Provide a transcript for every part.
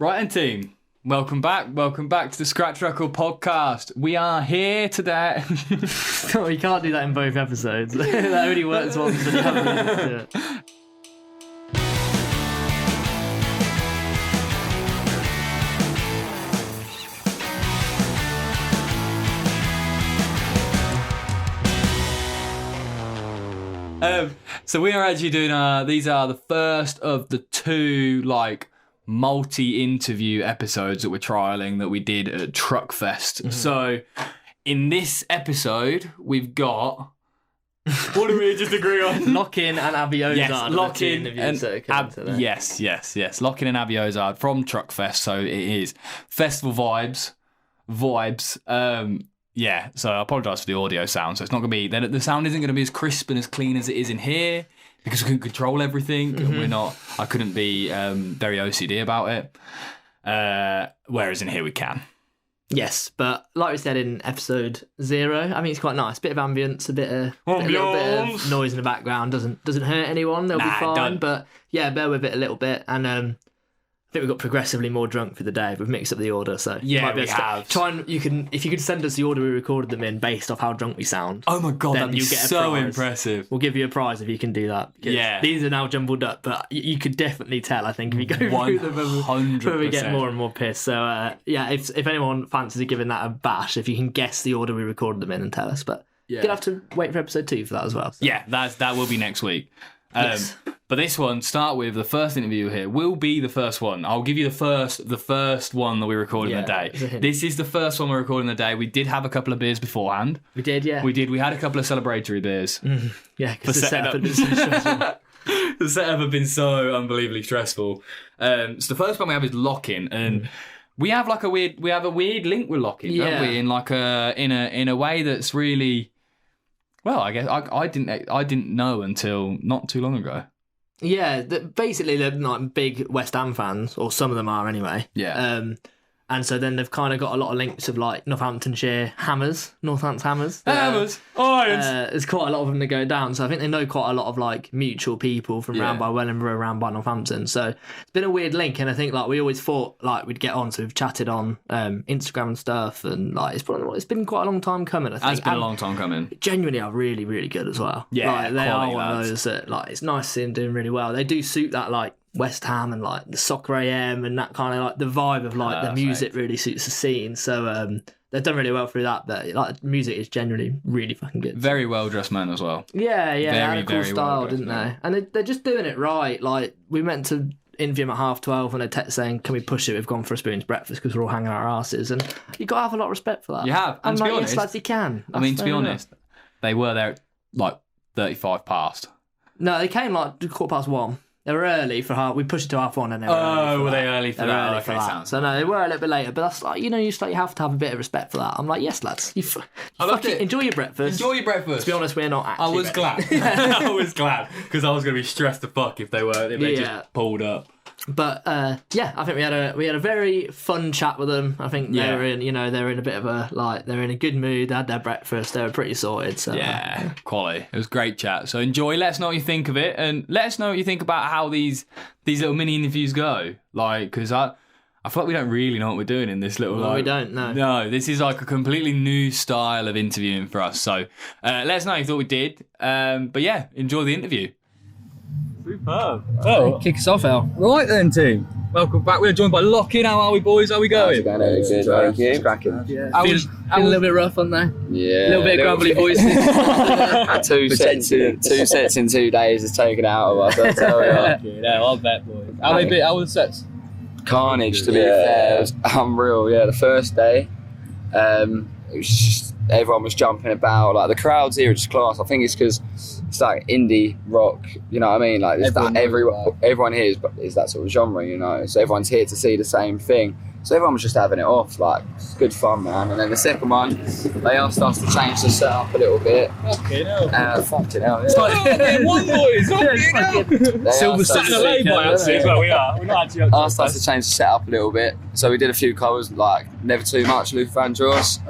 Right then, team. Welcome back to the Scratch Record podcast. We are here today. Oh, you can't do that in both episodes. That only works once when you haven't listened to it. So we are actually doing these are the first of the two multi-interview episodes that we're trialing that we did at Truckfest. Mm-hmm. So in this episode we've got what do we just agree on? Lock-in and ABBIE OZARD. Yes, Lock-in and yes. Lock-in and ABBIE OZARD from Truckfest. So it is festival vibes. Yeah, so I apologise for the audio sound. So it's not going to be... The sound isn't going to be as crisp and as clean as it is in here because we couldn't control everything. Mm-hmm. I couldn't be very OCD about it. Whereas in here we can. Yes, but like we said in episode 0, I mean, it's quite nice. Bit of ambience, a little bit of noise in the background. Doesn't hurt anyone. They'll be fine. Don't. But yeah, bear with it a little bit. And I think we got progressively more drunk for the day. We've mixed up the order, so yeah, we have. Try and if you could send us the order we recorded them in based off how drunk we sound. Oh my god, that'd be so impressive. We'll give you a prize if you can do that. Yeah, these are now jumbled up, but you could definitely tell. I think if you go through them, when we get more and more pissed. So yeah, if anyone fancies giving that a bash, if you can guess the order we recorded them in and tell us, but you're gonna have to wait for episode 2 for that as well. So. Yeah, that will be next week. Yes. But this one, start with the first interview here, will be the first one. I'll give you the first one that we recorded in the day. This is the first one we recorded in the day. We did have a couple of beers beforehand. We did, yeah. We had a couple of celebratory beers. Yeah, because the setup had been so stressful. The setup had been so unbelievably stressful. So the first one we have is Lock-in, and we have a weird link with Lock-in, don't we? In in a way that's really. Well, I guess I didn't know until not too long ago. Yeah, basically they're like big West Ham fans, or some of them are anyway. Yeah. And so then they've kind of got a lot of links of like Northamptonshire Hammers. Irons. There's quite a lot of them that go down. So I think they know quite a lot of like mutual people from round by Wellingborough, round by Northampton. So it's been a weird link, and I think like we always thought like we'd get on. So we've chatted on Instagram and stuff, and like it's been quite a long time coming. I think it's been a long time coming. Genuinely are really, really good as well. Yeah, like, they are one of those that like it's nice to see them doing really well. They do suit that like West Ham and like the Soccer AM and that kind of like the vibe of like the music really suits the scene. So they've done really well through that. But like music is generally really fucking good. Very well dressed men as well. Yeah, they had a cool style, well didn't they? And they're just doing it right. Like we meant to interview them at 12:30 and a text saying, "Can we push it? We've gone for a spoon's breakfast because we're all hanging our asses." And you got to have a lot of respect for that. You have. And to be honest, yes, lads, you can. I mean, to be honest, they were there at like 35 past. No, they came like 1:15. They were early for we pushed it to 1:30 and they were were they early for that? So no, they were a little bit later, but that's like, you have to have a bit of respect for that. I'm like, yes, lads, I loved it. Enjoy your breakfast. Enjoy your breakfast. To be honest, we're not actually. I was glad. I was glad because I was going to be stressed to fuck if they just pulled up. But I think we had a very fun chat with them. I think they were in, they were in a bit of a they're in a good mood. They had their breakfast. They were pretty sorted. So quality. It was a great chat. So enjoy. Let us know what you think of it, and let us know what you think about how these little mini interviews go. Like, because I feel like we don't really know what we're doing in this little. We don't know. No, this is like a completely new style of interviewing for us. So let us know what you thought we did. But yeah, enjoy the interview. Superb. Oh, kick us off, Al. Right then, team. Welcome back. We're joined by Lock-in. How are we, boys? How are we going? Good, thank you. Cracking. Yeah. Feeling a little bit rough, aren't they? Yeah. A little bit grumbly voices. two sets in 2 days has taken it out of us, I'll tell you. Yeah, I bet, boys. How were the sets? Carnage, to be fair. It was unreal. Yeah, the first day, it was just, everyone was jumping about. Like, the crowds here are just class. I think it's because it's like indie rock, you know what I mean? Like everyone here is that sort of genre, So everyone's here to see the same thing. So everyone was just having it off, like, it's good fun, man. And then the second one, they asked us to change the setup a little bit. Fucking hell. Fucking hell, yeah. One boys, Silver we are. We're not actually asked us to change the setup a little bit. So we did a few covers, like Never Too Much, Luther Vandross,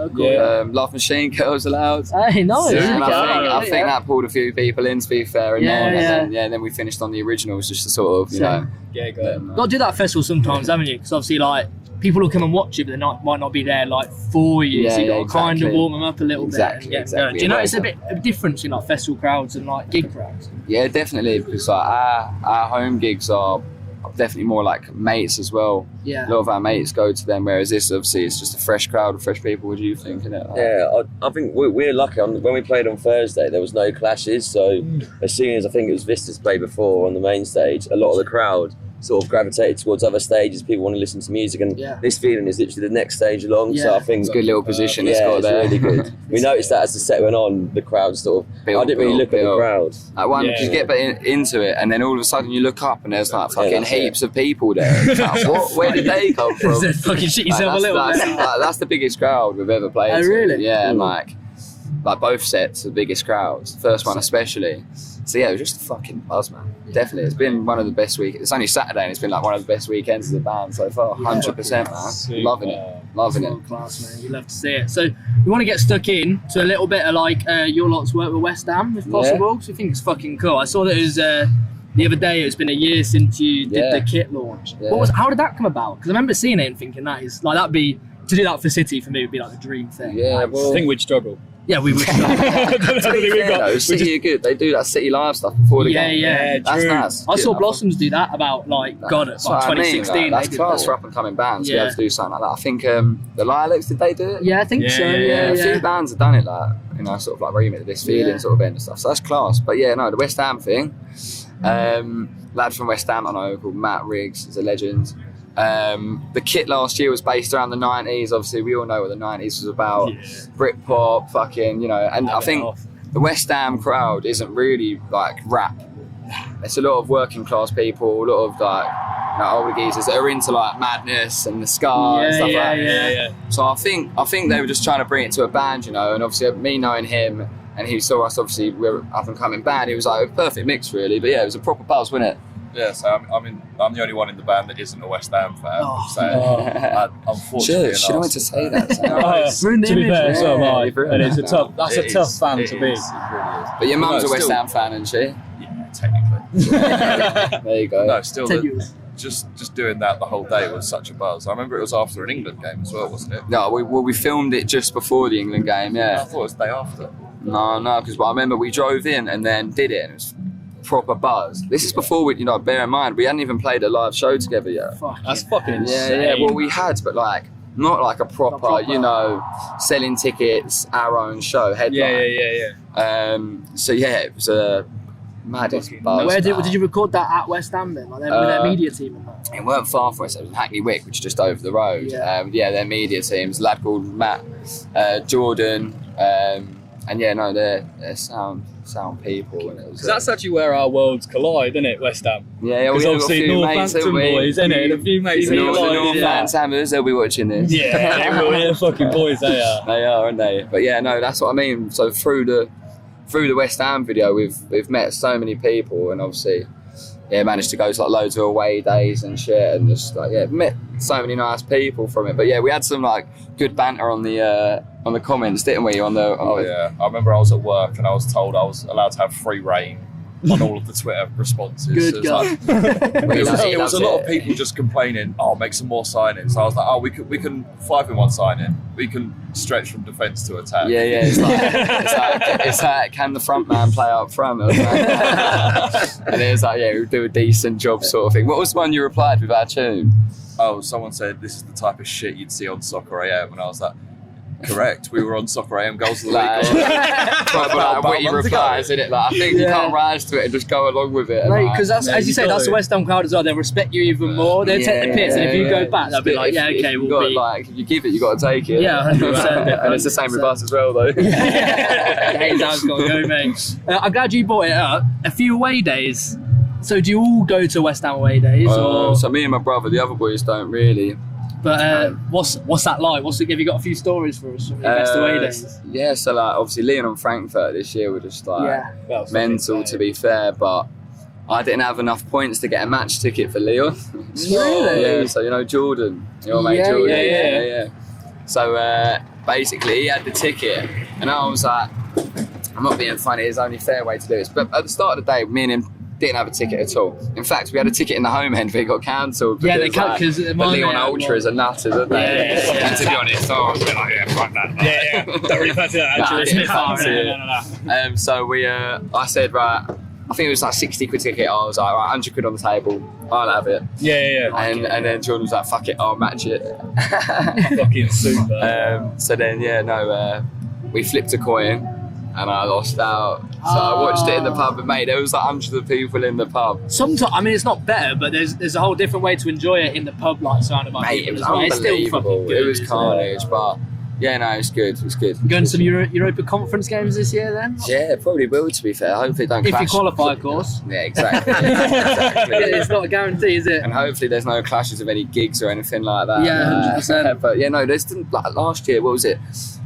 Love Machine, Girls Aloud. Hey, nice. And I think that pulled a few people in, to be fair. And then we finished on the originals, just to sort of, you know. Yeah, go. Got to do that at festival sometimes, haven't you? Because obviously, like, people will come and watch it, but they might not be there like for you. So you got to kind of warm them up a little bit. And get going. Do you notice a bit of difference in like festival crowds and like gig crowds? Yeah, definitely, because like our home gigs are definitely more like mates as well. Yeah. A lot of our mates go to them, whereas this obviously it's just a fresh crowd of fresh people. What do you think? Isn't it? Yeah, I think we're lucky. When we played on Thursday, there was no clashes. So as soon as I think it was Vista's played before on the main stage, a lot of the crowd sort of gravitated towards other stages. People want to listen to music, and this feeling is literally the next stage along. So I think it's a good little position. It's got it's there. really good. We noticed that as the set went on, the crowd sort of. I didn't really look at the crowd. Like one, you get into it, and then all of a sudden you look up, and there's like fucking heaps of people there. It's like, what? Where did they come from? Fucking shit yourself a little bit. That's the biggest crowd we've ever played. Oh, really? Yeah, and like both sets, the biggest crowds. The first one especially. So yeah, it was just a fucking buzz, man. Definitely, it's been one of the best weeks. It's only Saturday, and it's been like one of the best weekends as a band so far. 100%, man. Loving it. Class, man. You love to see it. So we want to get stuck in to a little bit of like your lot's work with West Ham, if possible. So I think it's fucking cool. I saw that it was the other day. It's been a year since you did the kit launch. Yeah. How did that come about? Because I remember seeing it and thinking that is like that'd be to do that for City for me would be like the dream thing. Yeah, I think we'd struggle. Yeah, we would. City are good. They do that City Live stuff before the game. Yeah, that's nice. I saw Blossoms do that about like That's 2016. That's class for up and coming bands. Yeah, to do something like that. I think the Lilacs, did they do it? Yeah, I think so. Yeah, a few bands have done it, like sort of like remix this feeling sort of end and stuff. So that's class. But yeah, no, the West Ham thing. Lad from West Ham I know called Matt Riggs is a legend. The kit last year was based around the 90s. Obviously, we all know what the 90s was about. Britpop, fucking, and I think the West Ham crowd isn't really like rap. It's a lot of working class people, a lot of like older geezers that are into like Madness and the ska and stuff like that. So I think they were just trying to bring it to a band, and obviously me knowing him and he saw us, obviously we're up and coming band. He was like a perfect mix, really. But yeah, it was a proper buzz, wasn't it? Yeah, so I'm the only one in the band that isn't a West Ham fan. Unfortunately, she don't want to say that. To be fair, so am I. And it's a tough fan to be. But your mum's a West Ham fan, isn't she? Yeah, technically. There you go. No, still just doing that the whole day was such a buzz. I remember it was after an England game as well, wasn't it? No, we filmed it just before the England game. Yeah. I thought it was the day after. No, because I remember we drove in and then did it, and it was proper buzz. This is before we, bear in mind, we hadn't even played a live show together yet. That's fucking insane. Yeah. Well, we had, but like not like a proper, selling tickets, our own show headline. Yeah. So yeah, it was a maddest buzz. Where did you record that at West Ham then? Like with their media team and that? It weren't far from us. It was in Hackney Wick, which is just over the road. Their media teams, a lad called Matt, Jordan, and they're sound people. And it was, that's actually where our worlds collide, isn't it, West Ham? Yeah, because obviously Northampton boys, isn't it? A few mates the Northampton Hammers, they'll be watching this. Yeah, they will. They're fucking boys, they are. They are, aren't they? But yeah, no, that's what I mean. So through the West Ham video, we've met so many people, and obviously, managed to go to like loads of away days and shit, and just like met so many nice people from it. But yeah, we had some like good banter on the comments, didn't we? I remember I was at work and I was told I was allowed to have free reign on all of the Twitter responses. Good guy. It was a lot of people just complaining, make some more signings. So I was like, we can 5-in-1 signing. We can stretch from defence to attack. Yeah. It's like, can the front man play up front? And it was like, we do a decent job sort of thing. What was the one you replied with our tune? Oh, someone said this is the type of shit you'd see on Soccer AM, and I was like, correct. We were on Soccer AM Goals of the Week. Witty replies, isn't it? Like, I think you can't rise to it and just go along with it. Right, because as you say, that's the West Ham crowd as well. They'll respect you even more. They'll take the piss, and if you go back, they'll be like, if you give it, you got to take it. Yeah, 100%. And it's the same with us as well, though. Hey, Dan's got to go, mate. I'm glad you brought it up. A few away days So do you all go to West Ham away days? Or? So me and my brother, the other boys don't really. But what's that like? Have you got a few stories for us from your best away days? Yeah, so like obviously Leon and Frankfurt this year were just like mental, to be fair, but I didn't have enough points to get a match ticket for Leon. Really? Yeah, so you know Jordan, your mate Jordan. Yeah. So basically he had the ticket and I was like, I'm not being funny, it's the only fair way to do this. But at the start of the day, me and him didn't have a ticket at all. In fact, we had a ticket in the home end, but it got cancelled. Yeah, they can't because but Leon Ultras are nutters, aren't they? Yeah. And to be honest, I was a bit like, yeah, fuck that. Yeah. Don't really fancy that actually. It's a bit fancy. So we, I said, right, I think it was like 60 quid ticket. I was like, right, 100 quid on the table. I'll have it. Yeah. And then Jordan was like, fuck it, I'll match it. Fucking super. So then, we flipped a coin. And I lost out. So I watched it in the pub, and mate, there was like hundreds of people in the pub. Sometimes, I mean, it's not better, but there's a whole different way to enjoy it in the pub, like surrounded by Mate, people. it was as well. It's still unbelievable. fucking good. It was carnage, but yeah, no, it's good. It's good. You going to some Europa Conference games this year then? Yeah, probably will, to be fair. Hopefully it don't If clash. you qualify, of course. Yeah, exactly. It's not a guarantee, is it? And hopefully there's no clashes of any gigs or anything like that. Yeah, 100%. But yeah, no, there's like last year, what was it?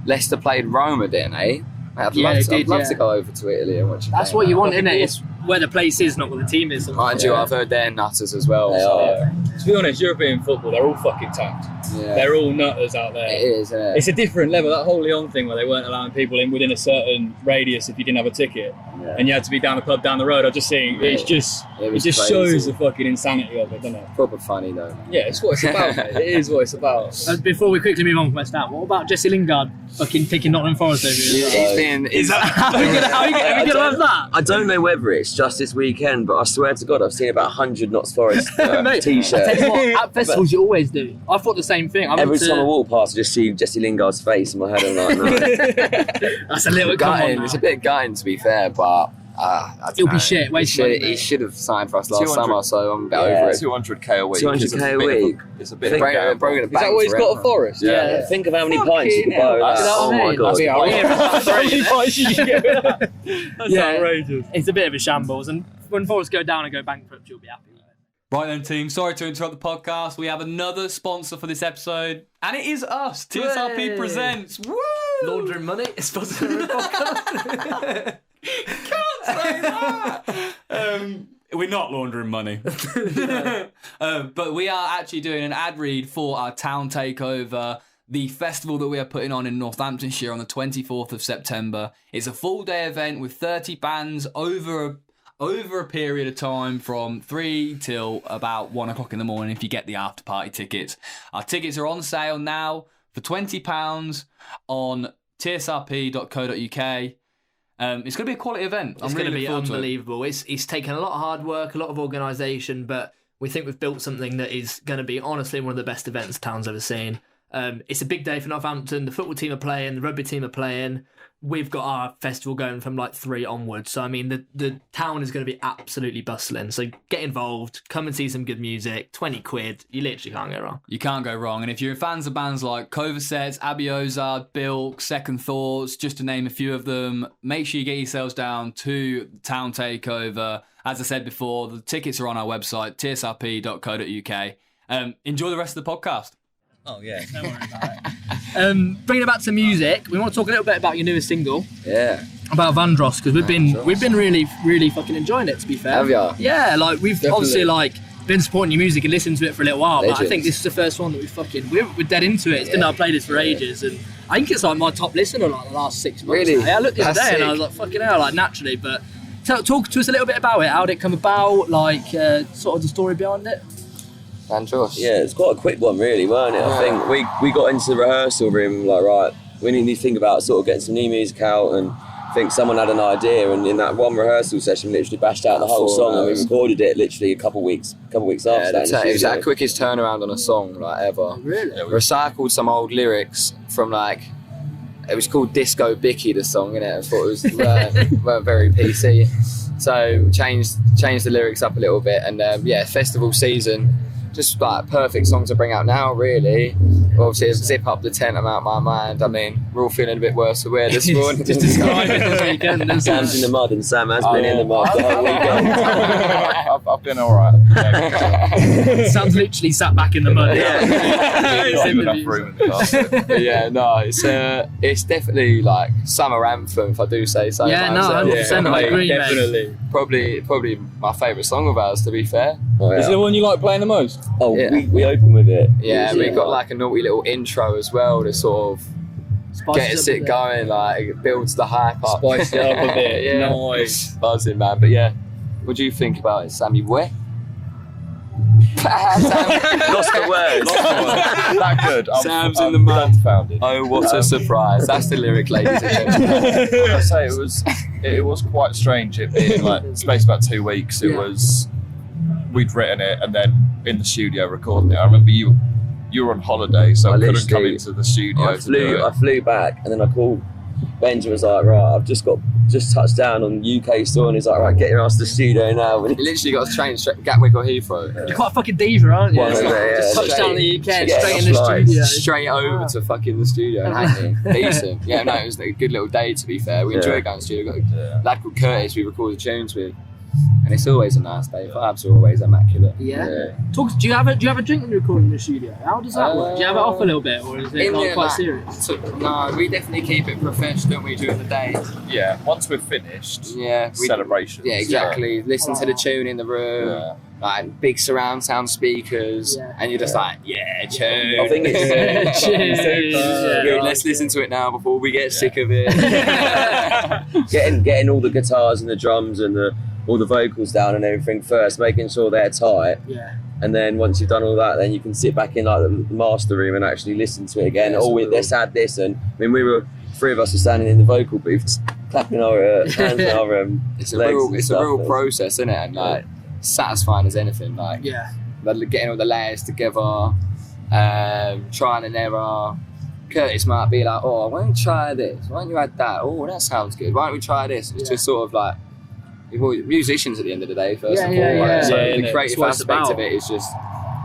Leicester played Roma, didn't they? I'd love to go over to Italy and watch it. That's what you want, isn't it? It's where the place is, not where the team is. Mind you, I've heard they're nutters as well. To be honest, European football, they're all fucking tanked. Yeah. They're all nutters out there. It is, isn't it? It's a different level. That whole Lyon thing where they weren't allowing people in within a certain radius if you didn't have a ticket, and you had to be down a pub down the road. I just think it just crazy. shows the fucking insanity of it, doesn't it? Proper funny though. Yeah, it's what it's about, mate. It is what it's about. Before we quickly move on from West Ham, what about Jesse Lingard fucking taking Nottingham Forest over here? How are you going to have that? I don't know whether it's just this weekend, but I swear to God, I've seen about 100 Notts Forest Mate, t-shirts. I tell you what, at festivals you always do. I thought the same thing. Every time I walk past, I just see Jesse Lingard's face in my head. I'm like, no. That's a little gutting. It's a bit gutting, to be fair, but it'll be shit. He should have signed for us last summer, so I'm a bit over it. 200k a week. 200k a week. It's a bit Is that what he's got at Forest? Yeah. Think of how many pints you could buy with that. Oh my God. How many pints you can get with that? That's outrageous. It's a bit of a shambles, and when Forest go down and go bankrupt, you'll be happy. Right then, team. Sorry to interrupt the podcast. We have another sponsor for this episode, and it is us. TSRP presents. Woo! Laundering money. It's sponsored by the podcast. Can't say that. We're not laundering money. But we are actually doing an ad read for our town takeover, the festival that we are putting on in Northamptonshire on the 24th of September. It's a full day event with 30 bands over a period of time from 3 till about 1 o'clock in the morning if you get the after party tickets. Our tickets are on sale now for £20 on tsrp.co.uk. It's going to be a quality event. It's going to be unbelievable. It's taken a lot of hard work, a lot of organisation, but we think we've built something that is going to be honestly one of the best events the town's ever seen. It's a big day for Northampton. The football team are playing, the rugby team are playing. We've got our festival going from like 3 onwards. So, I mean, the town is going to be absolutely bustling. So get involved, come and see some good music. 20 quid, you literally can't go wrong. You can't go wrong. And if you're fans of bands like Coversets, ABBIE Ozard, Bilk, Second Thoughts, just to name a few of them, make sure you get yourselves down to the town takeover. As I said before, the tickets are on our website, tsrp.co.uk. Enjoy the rest of the podcast. Oh, yeah. Don't worry about it. Bringing it back to music, we want to talk a little bit about your newest single. Yeah. About Vandross, because we've been really, really fucking enjoying it, to be fair. Have ya? Yeah, like we've obviously like been supporting your music and listened to it for a little while, Legends. but I think this is the first one that we're dead into it. It's been our playlist for ages, and I think it's like my top listener like the last 6 months. Really? Now. I looked the other That's day and I sick. was like, fucking hell, like naturally, but talk to us a little bit about it. How did it come about? Like sort of the story behind it. Vandross. Yeah, it's quite a quick one, really, weren't it? I think we got into the rehearsal room like, right, we need to think about sort of getting some new music out, and I think someone had an idea, and in that one rehearsal session, we literally bashed out the whole song, and we recorded it literally a couple weeks after that. It was our quickest turnaround on a song like ever. Really? Recycled some old lyrics from like, it was called Disco Bicky, the song, innit? I thought it was weren't very PC. So changed the lyrics up a little bit, and festival season, just like perfect song to bring out now, really. Obviously, Zip Up the Tent, I'm Out My Mind. I mean, we're all feeling a bit worse for wear this morning. Just describe it this weekend. Sam's in the mud, and Sam has been in the mud the whole weekend. I've been alright. Sam's literally sat back in the mud. Not even enough room in the car. Yeah, no, it's definitely like summer anthem, if I do say so. Yeah, no, 100%. I agree, Definitely. mate. Probably my favourite song of ours, to be fair. Oh, Is it yeah. the one you like playing the most? Oh, Yeah. we open with it. Yeah, we got like a naughty little intro as well to sort of gets it going, like it builds the hype up. Spice it up a bit. Yeah. Nice. Buzzing, man. But yeah, what do you think about it, Sammy? Where? Lost the words. That good. Sam's I'm in the mud. dumbfounded. Oh, what a surprise! That's the lyric, ladies and gentlemen. I say it was quite strange. It being like space about 2 weeks. It was we'd written it and then in the studio recording it. I remember you were on holiday, so I couldn't come into the studio. I flew back, and then I called Benji. Was like, right, I've just touched down on UK store, and he's like, right, get your ass to the studio now. He literally got a train straight Gatwick or Heathrow. You're quite a fucking diva, aren't you? Well, Just touched down in the UK and Yeah, straight in the flights. studio. Straight over to fucking the studio and hanging. Decent. Yeah, no, it was a good little day, to be fair. We enjoyed going to the studio. We've got a lad called Curtis we recorded tunes with. And it's always a nice day. Vibes are always immaculate. Yeah. Do you have a drink when you're recording in the studio? How does that work? Do you have it off a little bit, or is it like quite serious? No, we definitely keep it professional, don't we, during the day? Yeah, once we're finished, Yeah, celebrations. Yeah, exactly. Listen to the tune in the room, like big surround sound speakers, and you're just like, yeah, tune. I think it's Good, let's listen to it now before we get sick of it. getting all the guitars and the drums and all the vocals down and everything first, making sure they're tight. Yeah. And then once you've done all that, then you can sit back in like the master room and actually listen to it again. Let's add this. And I mean, three of us were standing in the vocal booth, just clapping our hands on our It's legs a real process, isn't it? And like satisfying as anything. Like getting all the layers together, trial and error. Curtis might be like, oh, why don't you try this? Why don't you add that? Oh, that sounds good. Why don't we try this? It's just sort of like, we're musicians at the end of the day, first and foremost. So the creative aspect of it is just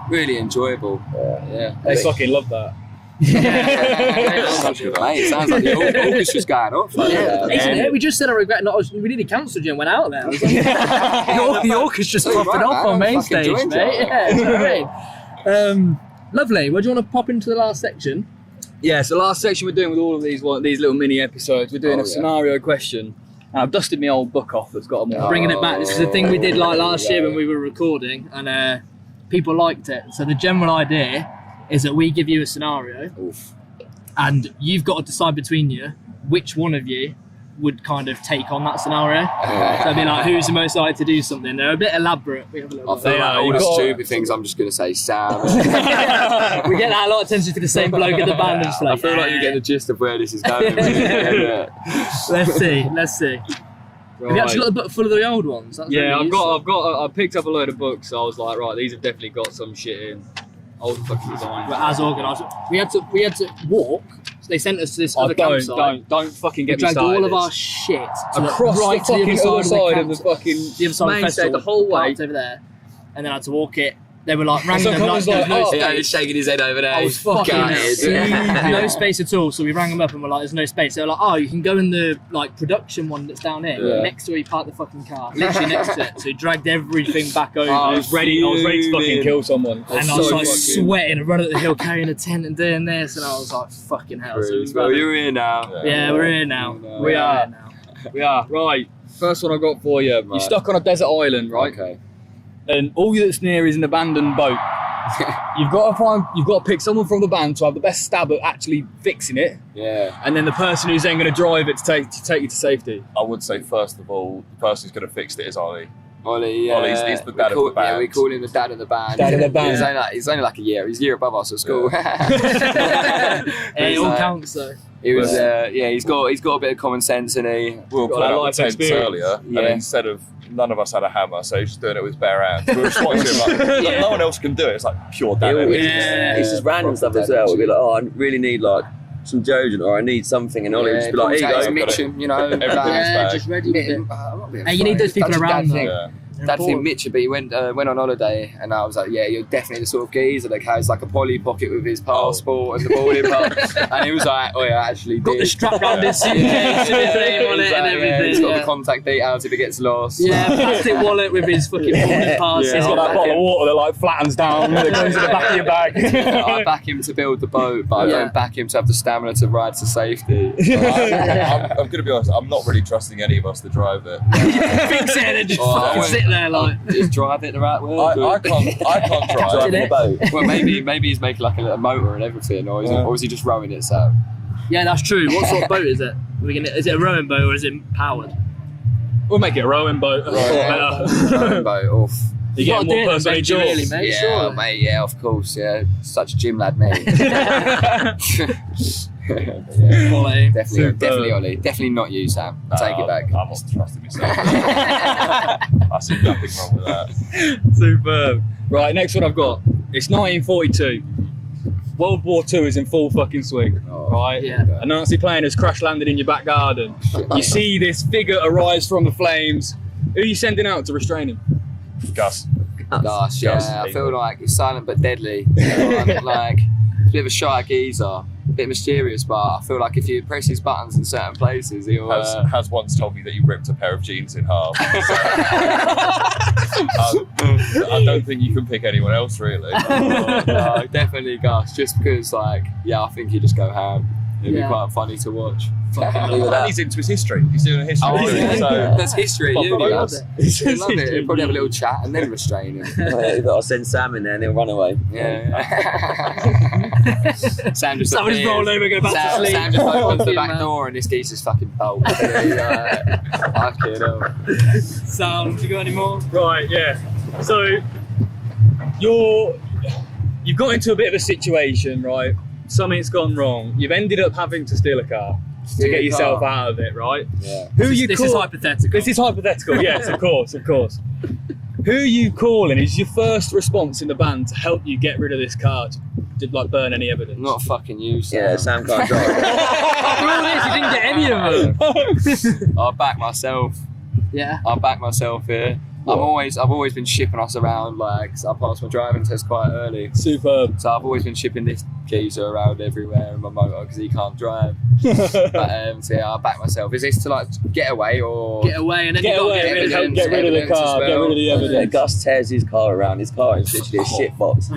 really enjoyable. Yeah. They fucking love that. Mate, it sounds like the orchestra's going off. We just said I regret not. We nearly cancelled you and went out there. The orchestra's popping off on main stage, mate. Yeah, you know what I mean? Lovely. Well, do you want to pop into the last section? Yeah, so last section we're doing with all of these little mini episodes, we're doing a scenario question. And I've dusted my old book off that's got them. Bringing it back. This is a thing we did like last year when we were recording, and people liked it. So the general idea is that we give you a scenario, and you've got to decide between you which one of you would kind of take on that scenario. So it'd be like, who's the most likely to do something? They're a bit elaborate. We have a little I feel like all the stupid things, I'm just going to say Sam. We get that a lot of attention to the same bloke at the band and I feel like you get the gist of where this is going. Let's see. Have you actually got a book full of the old ones? That's I picked up a load of books, so I was like, right, these have definitely got some shit in. Old fucking design. But as organised, we had to walk. So they sent us to this other campsite. Don't fucking get me started. Dragged all of our shit across right the fucking other side of the fucking the other side of the festival, the whole way over there, and then I had to walk it. They were like rang So them like, like, no space. Yeah, he's shaking his head over there. I was fucking gutted. no space at all. So we rang them up and we're like, "There's no space." They were like, "Oh, you can go in the like production one that's down here, next to where you parked the fucking car, literally next to it." So he dragged everything back over. I was ready to fucking kill someone. And I was like sweating and running up the hill carrying a tent and doing this, and I was like, "Fucking hell!" So it was well, you're here now. Yeah, we're here now. We are. Right. First one I got for you. You're stuck on a desert island, right? Okay. And all that's near is an abandoned boat. You've got to pick someone from the band to have the best stab at actually fixing it. Yeah. And then the person who's then going to drive it to take you to safety. I would say, first of all, the person who's going to fix it is Ollie. Ollie, yeah. Ollie's the dad of the band. Yeah, we call him the dad of the band. Dad of the band. He's only like a year. He's a year above us at school. It all counts though. He was, he's got a bit of common sense, and he. We were putting out the tents earlier, and instead of none of us had a hammer, so he's just doing it with bare hands. We were just watching him like, no one else can do it. It's like pure dad. It's just random stuff as well. We'd be like, oh, I really need like some deodorant, or I need something, and Ollie would just be like, here you go. Mitchum, you know, just ready with it. And you need those people around though. Dad think Mitch, but he went on holiday, and I was like, yeah, you're definitely the sort of geezer that carries like a Polly pocket with his passport and the boarding pass. And he was like, oh yeah, I actually did. Got the strap round his suitcase with his name on it and everything. He's got the contact details if he gets lost. Yeah, plastic wallet with his fucking boarding pass. He's got that bottle of water that like flattens down, that goes in the back of your bag. I back him to build the boat, but I don't back him to have the stamina to ride to safety. I'm going to be honest, I'm not really trusting any of us to drive it. Fix it and then just fucking sit there like. Just drive it the right way. I can't drive the boat. Well, maybe he's making like a motor and everything, or is he just rowing it? So yeah, that's true. What sort of boat is it? Is it a rowing boat or is it powered? We'll make it a rowing boat. rowing boat off. You get more person on your really, mate. Yeah, Sure. mate. Yeah, of course. Yeah, such a gym lad, mate. Quality. Definitely, Ollie. Definitely not you, Sam. Take it back. I'm not trusting myself. I see nothing wrong with that. Superb. Right, next one I've got. It's 1942. World War II is in full fucking swing, right? Yeah. A Nazi plane has crash landed in your back garden. You see this figure arise from the flames. Who are you sending out to restrain him? Gus. Gosh, yeah. I feel like it's silent but deadly. I'm like a bit of a shy geezer, a bit mysterious, but I feel like if you press his buttons in certain places, he'll. Has once told me that you ripped a pair of jeans in half. So, I don't think you can pick anyone else, really. No, definitely Gus. Just because, like, I think you just go ham. It'd be quite funny to watch. And he's into his history. He's doing a history. So that's history at uni. love He'd love it. He'd probably have a little chat and then restrain him. I'll send Sam in there and he'll run away. Yeah. Sam just roll over, go back to sleep. Sam just opens the back door and this geezer's fucking bolt. Fucking hell. Sam, have you got any more? Right, yeah. So you've got into a bit of a situation, right? Something's gone wrong. You've ended up having to steal a car to get yourself out of it, right? Yeah. This is hypothetical. This is hypothetical, yes, of course. Who are you calling is your first response in the band to help you get rid of this car? Did like burn any evidence? Not fucking you, Sam. Yeah, Sam can't drive. After all this, you didn't get any of them. I'll back myself. Yeah. I'll back myself here. I've always been shipping us around, like, so I passed my driving test quite early. Superb. So I've always been shipping this geezer around everywhere in my motor because he can't drive. But so yeah, I'll back myself. Is this to like get away or get away and then get away get and then get rid of the car, get rid of the evidence? Gus tears his car around. His car is literally a shit box.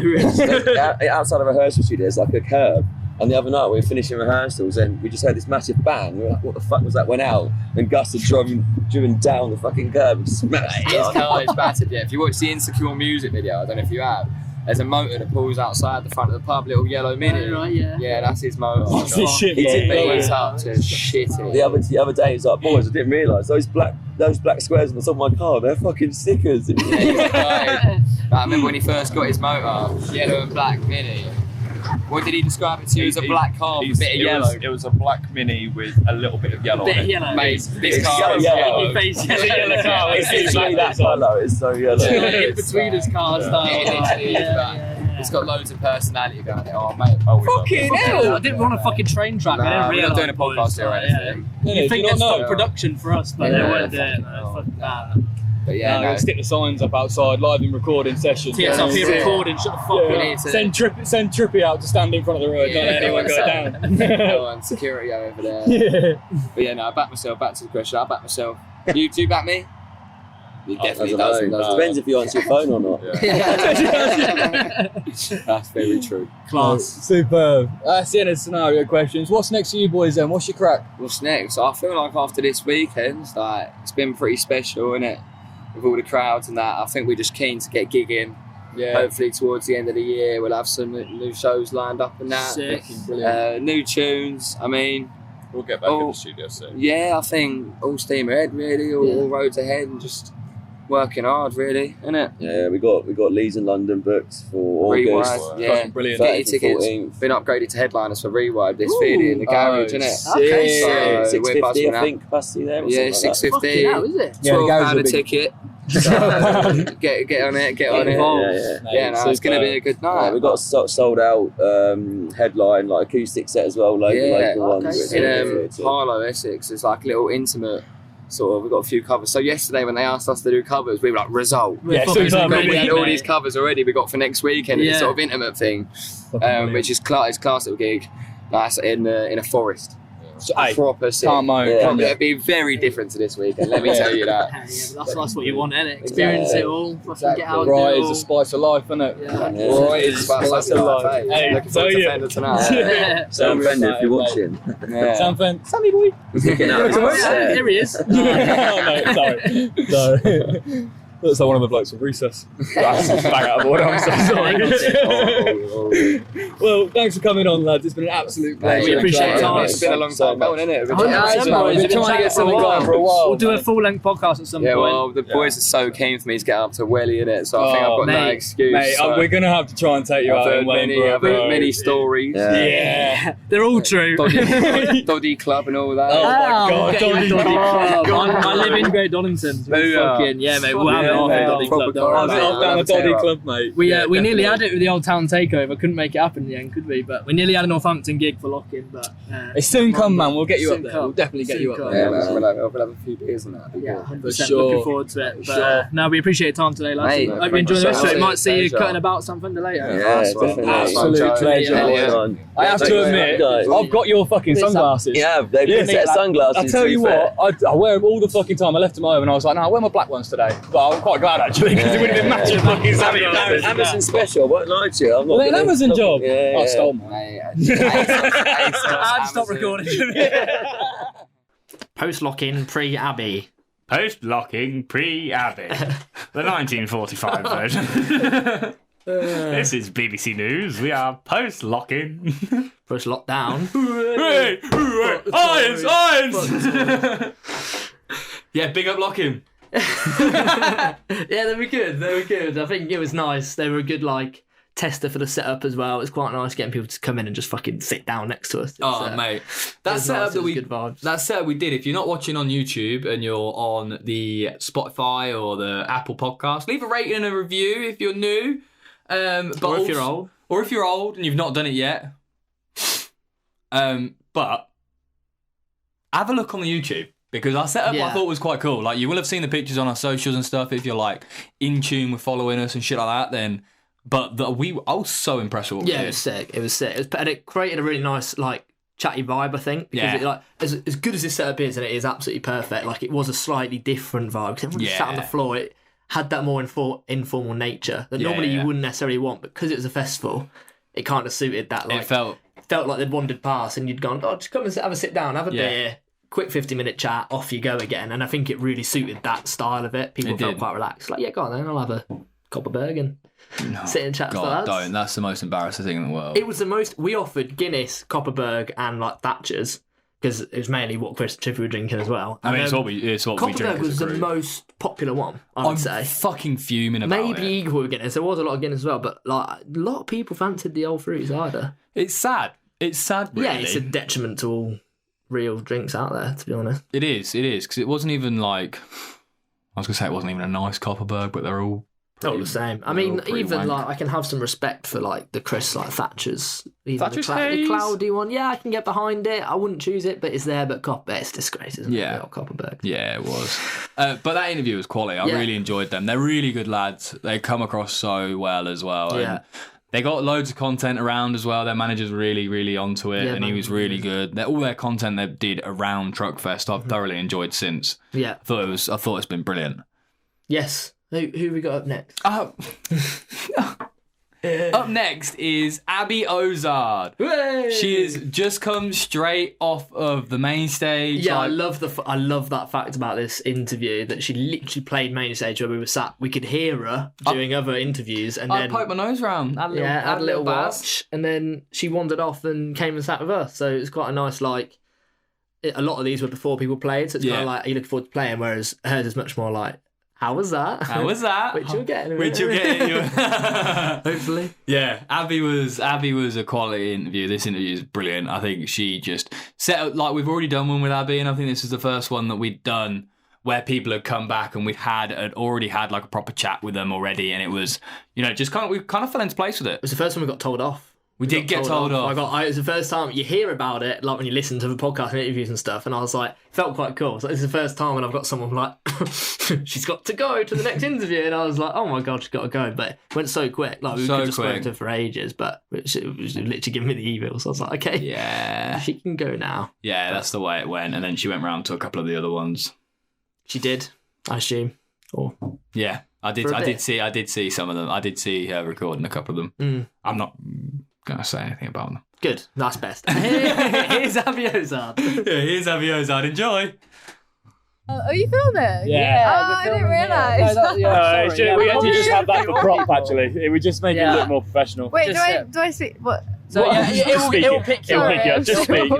Outside of rehearsal studio, there's like a curb. And the other night we were finishing rehearsals and we just heard this massive bang. We were like, what the fuck was that? Went out and Gus had driven down the fucking curb and smashed it. His car is battered, yeah. If you watch the Insecure music video, I don't know if you have, there's a motor that pulls outside the front of the pub, little yellow Mini. Right, yeah. Yeah, that's his motor. That's his shit, He did bro. beat it up to shitty. The other day he's like, boys, I didn't realise those black squares on the top of my car, they're fucking stickers. Yeah, he's excited. I remember when he first got his motor, yellow and black Mini. What did he describe it to? It was a black car with a bit of yellow. It was a black Mini with a little bit of yellow on it. Yellow. Mate, this car is yellow. yellow. Yellow car. It's literally that colour, it's so yellow. In between his cars, It's got loads of personality about it. Oh, mate. Fucking hell! I didn't run a fucking train track. I didn't we're realise. not doing a podcast here or anything. You think do they'd not stop know. production for us, but they weren't doing it. Fuck that. But yeah, We'll stick the signs up outside, live in recording session. TS up here recording, shut the fuck We up. need to Send Trippy out to stand in front of the road, don't let anyone go down. go on, security over there. But yeah, no, I back myself. Back to the question. I back myself. You two back me? He definitely doesn't. Depends if you answer your phone or not. That's very true. Class. Superb. That's the end of scenario questions. What's next for you boys then? What's your crack? What's next? I feel like after this weekend, like it's been pretty special, innit? With all the crowds and that. I think we're just keen to get gigging. Yeah. Hopefully towards the end of the year we'll have some new shows lined up and that. Sick. New tunes. I mean, We'll get back in the studio soon. yeah, I think all steam ahead really, all roads ahead and just working hard really, innit? Yeah, we got Leeds in London booked for August. Rewired, yeah. Brilliant. Get your tickets. 14th. Been upgraded to headliners for Rewired this Friday in the garage, innit? Okay, So we're 650, buzzing I out. think, capacity there. Or Yeah, something like that. Fucking hell, is it? Yeah, the garage £12 will a be- ticket. So, get on it, get on it. Yeah, no, it's going to be a good night. We got a sold out headline, like acoustic set as well, local ones. in Harlow, Essex. It's like a little intimate we've got a few covers. So yesterday when they asked us to do covers, we were like, result. Yeah, We had all these covers already we got for next week, and it's sort of intimate thing, which is class little gig. That's in a forest. So, Proper sick. It'd be very different to this weekend, let me tell you that. That's what you want, isn't it? Experience it all. Exactly. Get out Right, there. it's the spice of life, isn't it? Right, it's the spice of life. Hey, Looking forward to Fender tonight. Sam Fender, if you're watching. Sam Fender. Sammy boy. Here he is. Oh, no, sorry. No. Looks like one of the blokes from Recess. That's just bang out of order, I'm so sorry. Well, thanks for coming on, lads. It's been an absolute pleasure. We appreciate it. It's been a long time going, isn't it? We've been trying to get something going for a while. We'll do a full-length podcast at some point. Yeah, well, the boys are so keen for me to get up to Welly, innit? So I think I've got no excuse. Mate, we're going to have to try and take you out in Wellingborough. I've heard many stories. Yeah. They're all true. Doddy Club and all that. Oh my God, Doddy Club. I live in Great Donington. Yeah, mate, we'll have it off the Doddy Club. I've done a Doddy Club, mate. We nearly had it with the Old Town Takeover. Couldn't make it happen in the end, could we? But we nearly had a Northampton gig for lock-in. But it's soon come, man. We'll get you up there. We'll definitely get you up there. Yeah, man, we'll have a few beers and that. Yeah, 100%. For sure. Looking forward to it. But no, we appreciate your time today, lads. Mate, Hope you enjoy the rest of it. pleasure. Might see you Pleasure. cutting about Sam Fender later. Yeah, Definitely. definitely. Absolute pleasure. I have to admit, I've got your fucking sunglasses. Yeah, they've got a set of sunglasses. I tell you what, I wear them all the fucking time. I left them home and I was like, no, I wear my black ones today. But I'm quite glad actually because it would have been matching fucking sunglasses. Amazon special, I won't lie to you. I'm not An Amazon job? Yeah. I stole mine. I'd stop recording. Post-lock-in, pre-Abbie. Post-locking, pre-Abbie. The 1945 version. This is BBC News. We are post-locking. Post-lockdown. Hooray! Hooray! Irons! Yeah, big up locking. Yeah, they were good. I think it was nice. They were a good, tester for the setup as well. It was quite nice getting people to come in and just fucking sit down next to us. Mate, that setup good vibes. That setup we did. If you're not watching on YouTube and you're on the Spotify or the Apple Podcast, leave a rating and a review if you're new. But if you're old, and you've not done it yet. But have a look on the YouTube. Because our setup I thought was quite cool. You will have seen the pictures on our socials and stuff if you're in tune with following us and shit like that. Then, but I was so impressed with what we did. it was sick. And it created a really nice chatty vibe. I think because as good as this setup is, and it is absolutely perfect. It was a slightly different vibe because everyone just sat on the floor. It had that more informal nature that normally you wouldn't necessarily want, but because it was a festival, it kind of suited that. It felt like they'd wandered past and you'd gone, just come and have a sit down, have a beer. Quick 50-minute chat, off you go again. And I think it really suited that style of it. People felt quite relaxed. Go on then, I'll have a Copperberg and sit and chat. God, don't. That's the most embarrassing thing in the world. It was the most. We offered Guinness, Copperberg, and Thatcher's because it was mainly what Chris and Chippy were drinking as well. I mean, it's what we drink. Copperberg was the most popular one, I would say. Fucking fuming about it. Maybe equal with Guinness. There was a lot of Guinness as well, but a lot of people fancied the old fruit cider. It's sad. It's sad, really. Yeah, it's a detriment to all real drinks out there, to be honest. It is, because it wasn't even I was going to say it wasn't even a nice Copperberg, but they're all all the same. I mean, even I can have some respect for the Chris Thatcher's, even the cloudy one. Yeah, I can get behind it. I wouldn't choose it, but it's there. But it's disgrace, isn't it? Yeah, Copperberg. Yeah, it was. But that interview was quality. I really enjoyed them. They're really good lads. They come across so well as well. Yeah. And they got loads of content around as well. Their manager's really, really onto it, and he was really good. All their content they did around Truckfest, I've thoroughly enjoyed since. Yeah, I thought it's been brilliant. Yes. Who we got up next? Up next is ABBIE Ozard. Hooray! She has just come straight off of the main stage. Yeah, I love that fact about this interview that she literally played main stage where we were sat. We could hear her doing other interviews, and then poked my nose round. Had a little watch, and then she wandered off and came and sat with us. So it's quite a nice a lot of these were before people played, so it's kind of are you looking forward to playing? Whereas hers is much more how was that? Which you'll get in a minute. Hopefully. Yeah, Abby was a quality interview. This interview is brilliant. I think she just set up, we've already done one with Abby, and I think this is the first one that we'd done where people had come back and we'd already had a proper chat with them already, and it was, we kind of fell into place with it. It was the first one we got told off. We did get told off. It's the first time you hear about it, like when you listen to the podcast and interviews and stuff, and I was like, felt quite cool. So this is the first time when I've got someone like, she's got to go to the next interview, and I was like, oh my god, she's got to go. But it went so quick, like we could have spoken to her for ages, but it was literally giving me the evil. So I was like, okay, yeah, she can go now. Yeah, that's the way it went, and then she went round to a couple of the other ones. She did, I assume. Or yeah, I did see some of them. I did see her recording a couple of them. I'm not gonna say anything about them. Good, that's best. Here's ABBIE OZARD. Yeah, here's ABBIE OZARD. Enjoy. Are you filming? Yeah. Oh, I didn't realise. We actually just had that for prop. Actually, it would just make it look more professional. Wait, do I speak? What? So yeah, it will pick you. Just speak.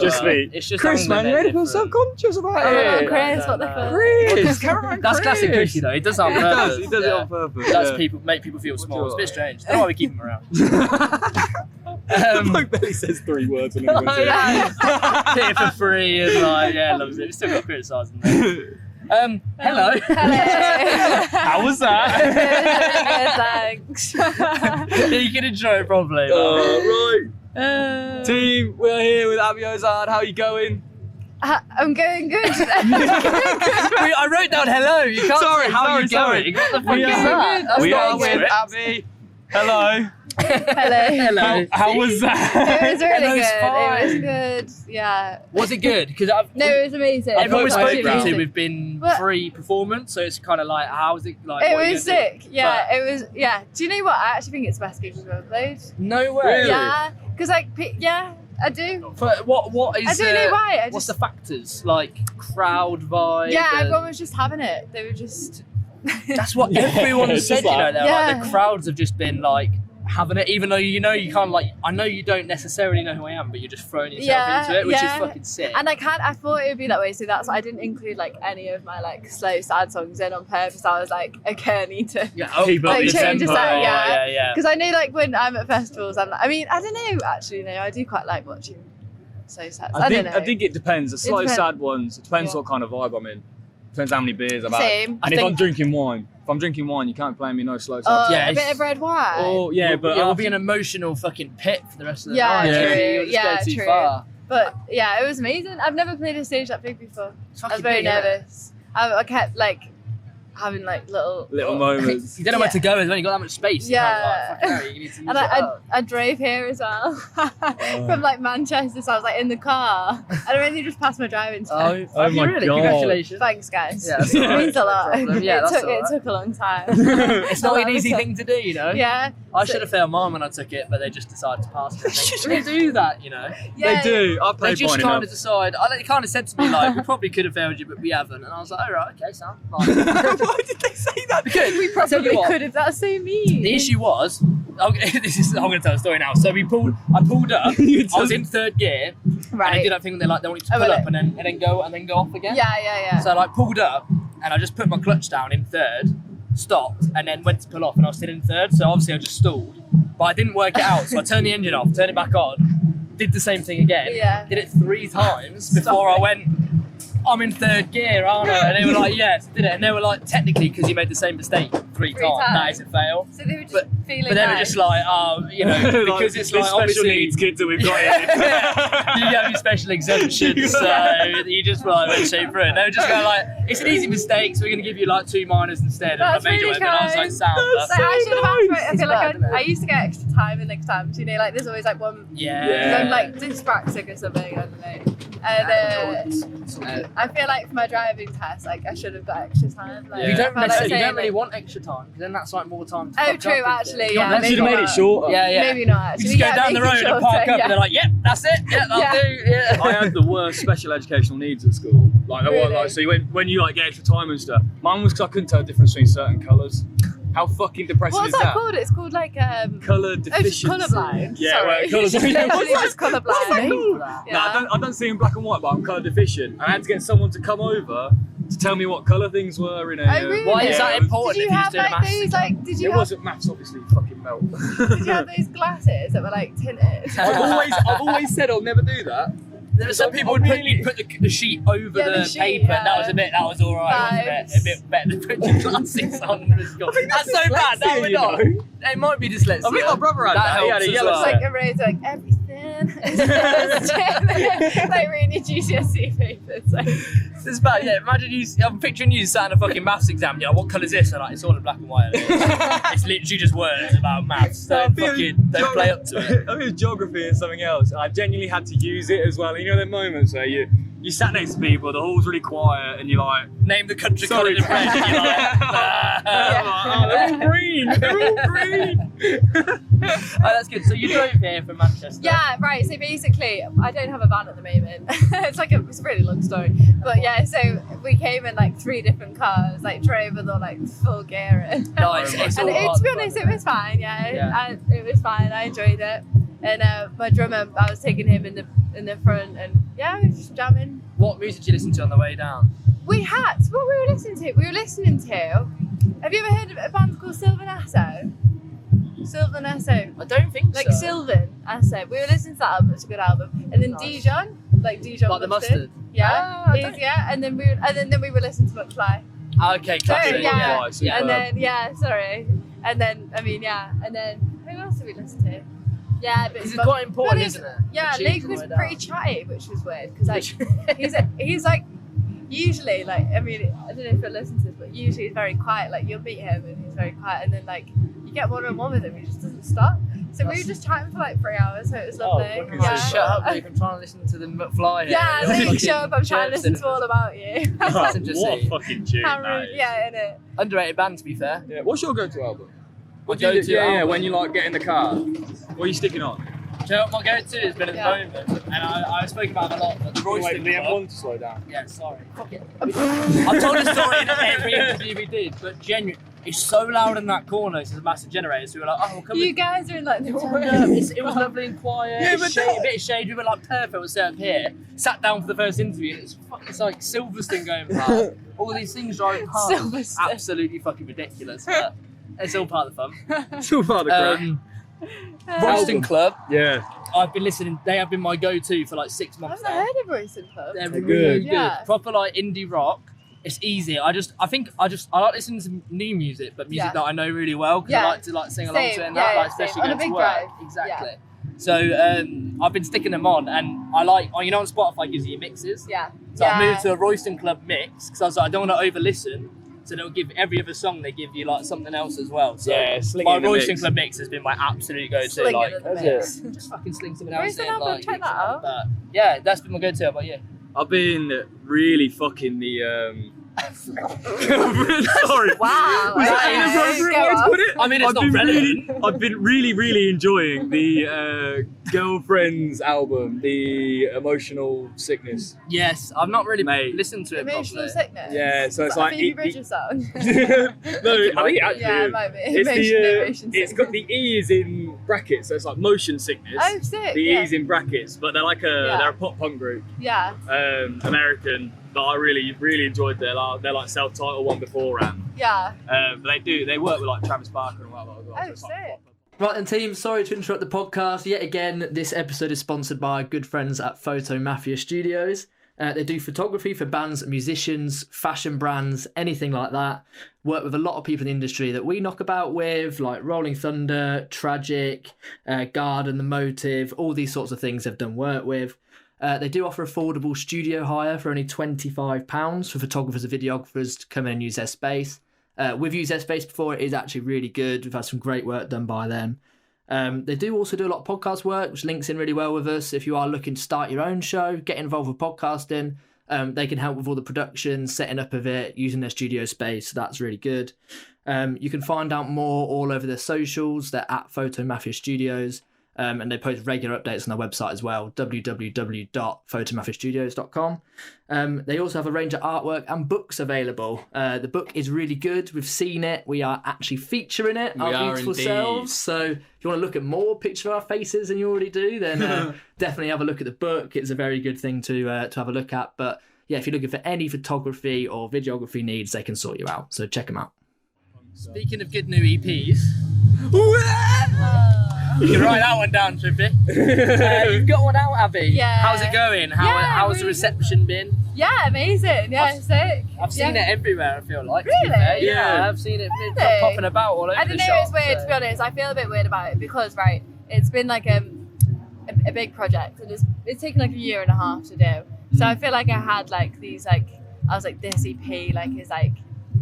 It's just Chris, man, you made me feel self-conscious about it. Chris, what the fuck? Chris, cameraman That's Chris. classic Chrissy though. He does that on purpose. He does it on purpose. That's make people feel small. It's a bit strange. That's why we keep him around. Like Billy says 3 words and everyone's Hit it for free and loves it. We still got criticising there. Hello. How was that? Thanks. You can enjoy it properly. Right. Team, we're here with ABBIE OZARD. How are you going? I'm going good. I wrote down hello. You can't say how are you going. What the fuck is that? We are with ABBIE. Hello. Hello. How was that? It was really good. Fine. It was good. Yeah. Was it good? Because No, it was amazing. everyone we've spoken to, Amazing. we've been What? pre-performance, so it's kind of like, how was it like? It what are you was gonna do? sick. Yeah, it was. Yeah. Do you know what? I actually think it's the best gig we've ever played. No way. Really? Yeah. Because yeah, I do. But what is? I don't know why. What's the factors? Like crowd vibe. Yeah, and- everyone was just having it. They were just. That's what everyone it's said. just like- They're like the crowds have just been like having it, even though you can't like. I know you don't necessarily know who I am, but you're just throwing yourself into it, which is fucking sick. And I thought it would be that way, so that's why I didn't include like any of my like slow sad songs in on purpose. I was like, okay, I need to Keep up like the change the tempo. sound, yeah. because I know like when I'm at festivals, I'm like, I mean, I don't know, actually, no, I do quite like watching slow sad. I don't know. I think it depends. The slow, depends. sad ones. It depends Yeah. what kind of vibe I'm in. Depends how many beers I've had. Same. And if I'm drinking wine, you can't play me no slow sad. Yeah, a bit of red wine. Oh yeah, but it will be an emotional fucking pit for the rest of the Yeah, night. true. You'll just Yeah, go too true. far. But yeah, it was amazing. I've never played a stage that big before. It's I was fucking very big, isn't it? nervous. I kept like having like little moments. You don't know where to go as well. You got that much space. Yeah. You can't, like, fucking hell, you need to use And it up. I drove here as well from like Manchester, so I was like in the car. I really just passed my driving test. Have you my really? God. Congratulations. Thanks, guys. Yeah, that's it all right. means a lot. No problem. Yeah, it that's took all right. it took a long time. It's not A an long easy time. thing to do, you know. Yeah. I should have failed mine when I took it, but they just decided to pass it. They do that, you know. Yeah. They do. I They played just mine kind enough. of decide. They kind of said to me like, "We probably could have failed you, but we haven't." And I was like, "All right, okay, Sam." Like, Why did they say that? because we Probably could have. That's so mean. The issue was, I'm going to tell a story now. So I pulled up. I was in third gear, and I Right. did that thing where they want you to Oh, pull really? up and then go off again. Yeah. So I like pulled up, and I just put my clutch down in third, stopped, and then went to pull off, and I was still in third. So obviously I just stalled, but I didn't work it out. So I turned the engine off, turned it back on, did the same thing again. Yeah. Did it 3 times before I went. I'm in third gear, aren't I? And they were like, yes, did it. And they were like, technically, because you made the same mistake 3 times, that times. is a fail. So they were just But feeling. But they were nice. just like, because it's like special obviously needs kids that we've got here. you have your special exemptions, so you just like went straight through it. They were just going like, it's an easy mistake, so we're going to give you like 2 minors instead. That's and I made really it, and I was like, kind. sound. So I should have asked for it. I It's feel like bad, isn't it? I used to get extra time in exams. You know, like there's always like one. Yeah. I'm like dyspraxic or something. I don't know. And I feel like for my driving test, like I should have got extra time. Like, You don't, I felt like you saying, don't really like- want extra time, because then that's like more time to Oh, fuck true, up and actually, shit. yeah, You Should have made it shorter. Yeah. Maybe not You actually. just go yeah, down the make road it and park shorter, up, and they're like, yep, that's it. Yeah, that'll Yeah. do. Yeah. I had the worst special educational needs at school. Really? So when you like get extra time and stuff. Mine was because I couldn't tell the difference between certain colours. How fucking depressing What's is that called? It's called like Colour oh, just deficiency. colourblind. Yeah, Sorry. well, colours. It's literally just colourblind. No, Yeah. I don't see in black and white, but I'm colour deficient. And I had to get someone to come over to tell me what colour things were in a. Oh, really? Why is that it was- important Did if you you're have just doing a like maths those exam? like? Did you It have? wasn't maths, obviously. Fucking melt. Did you have those glasses that were like tinted? I've always said I'll never do that. There were some people would put the sheet over the paper, and that was all right, wasn't it? A bit better than putting your glasses on. That's so bad. That would not. It might be dyslexia. I think my brother had that. He had a yellow It's like a razor, like everything. Like reading your GCSE papers. Like. It's bad, yeah. Imagine I'm picturing you sat in a fucking maths exam. You know, what colour is this? And like, it's all in black and white. It's literally just words about maths. Don't play up to it. I think geography is something else. I genuinely had to use it as well. You know, the moments where you sat next to people, the hall's really quiet, and you're like, name the country coloured in red, and you're like, they're all green. They're all green. Oh, that's good. So you drove here from Manchester. Yeah, right. So basically, I don't have a van at the moment. It's a really long story. But yeah, so we came in like 3 different cars, like drove with all like full gear in. Nice. And to be honest, it was fine. Yeah. It was fine. I enjoyed it. And my drummer, I was taking him in the front, and yeah, we were just jamming. What music did you listen to on the way down? What we were listening to? We were listening to. Have you ever heard of a band called Sylvan Esso? Sylvan Esso. I don't think so. Like Sylvan Esso. We were listening to that album. It's a good album. And then Dijon, like Dijon. Like the mustard. Yeah. And then we were listening to McFly. Okay, classic. Yeah. And then sorry. And then and then who else did we listen to? Yeah, but it's quite important, isn't it? Yeah, Luke was pretty chatty, which was weird because like he's like usually like I don't know if you'll listen to this, but usually he's very quiet. Like you'll meet him and he's very quiet, and then like you get one-on-one with him, he just doesn't stop. So we were just chatting for like 3 hours, so it was lovely. Shut up, Luke! I'm trying to listen to the McFly here. Yeah, Luke, shut up! I'm trying to listen to all about you. What a fucking tune! Yeah, innit? Underrated band, to be fair. Yeah. What's your go-to album? What go-to album? Yeah, when you like get in the car. What are you sticking on? Do you know what my go-to has been at the moment? And I spoke about it a lot, but the Royston the M1 to slow down. Yeah, sorry. Fuck it. I've told the story in every interview we did, but genuinely, it's so loud in that corner, it's a massive generator, so we were like, oh, come You guys are in like the it was lovely and quiet, a bit of shade, we were like, perfect, we'll sit up here. Sat down for the first interview, and it's like Silverstone going past. All these things driving past. Silverstone. Absolutely fucking ridiculous, but it's all part of the fun. It's all part of the crack. Royston Club. Yeah. I've been listening. They have been my go-to for like 6 months. I've never heard of Royston Club. They're really good. Yeah. Proper like indie rock. It's easy. I like listening to new music, but music that I know really well because I like to like sing along to it and that, like, especially on going a big to work. drive. Exactly. So I've been sticking them on, and I like on Spotify gives you mixes. Yeah. So I moved to a Royston Club mix because I was like I don't want to over-listen. So they'll give every other song they give you like something else as well. So my Royston Club mix has been my absolute go-to. Like just fucking sling something else in. Like, check that out. But yeah, that's been my go-to. How about you? I've been really fucking the sorry. Wow. Was that inappropriate way to put it? I mean, it's not relevant. I've been really enjoying the Girlfriends album, the Emotional Sickness. Yes, I've not really listened to it Emotional properly. Sickness. Yeah, so it's like like Phoebe Bridgers song. No, I think actually Yeah, it might be. it's got the E is in brackets, so it's like motion sickness. Oh, sick. The E is in brackets, but they're like they're a pop punk group. Yeah. American. That I really enjoyed their like self-titled one beforehand. Yeah. But they work with like Travis Barker and whatnot as well. Oh, so it's sick. like Right then team, sorry to interrupt the podcast. Yet again, this episode is sponsored by good friends at Photo Mafia Studios. They do photography for bands, musicians, fashion brands, anything like that. Work with a lot of people in the industry that we knock about with, like Rolling Thunder, Tragic, Garden, The Motive, all these sorts of things they've done work with. They do offer affordable studio hire for only £25 for photographers and videographers to come in and use their space. We've used their space before. It is actually really good. We've had some great work done by them. They do also do a lot of podcast work, which links in really well with us. If you are looking to start your own show, get involved with podcasting, they can help with all the production, setting up of it, using their studio space. So that's really good. You can find out more all over their socials. They're at Photo Mafia Studios. And they post regular updates on their website as well, www.photomafiastudios.com. They also have a range of artwork and books available. The book is really good. We've seen it. We are actually featuring it, our beautiful selves. So if you want to look at more pictures of our faces than you already do, then definitely have a look at the book. It's a very good thing to have a look at. But yeah, if you're looking for any photography or videography needs, they can sort you out. So check them out. Speaking of good new EPs... You can write that one down, Trippy. You've got one out, Abby. Yeah. How's it going? How's really the reception been? Yeah, amazing. Yeah, sick. I've seen it everywhere, I feel like. Really? Yeah, I've seen it Really? popping about all over I don't the know, shop. it's weird to be honest. I feel a bit weird about it because, right, it's been like a big project and it's taken like a year and a half to do. So I feel like I had like these like, I was like, this EP like is like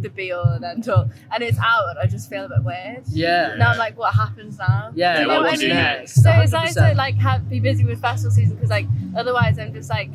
the be all and end all, and it's out and I just feel a bit weird. Yeah. Now I'm like, what happens now? Yeah, Do you know what what I do mean? next? So it's nice to 100%. like be busy with festival season because like otherwise I'm just like,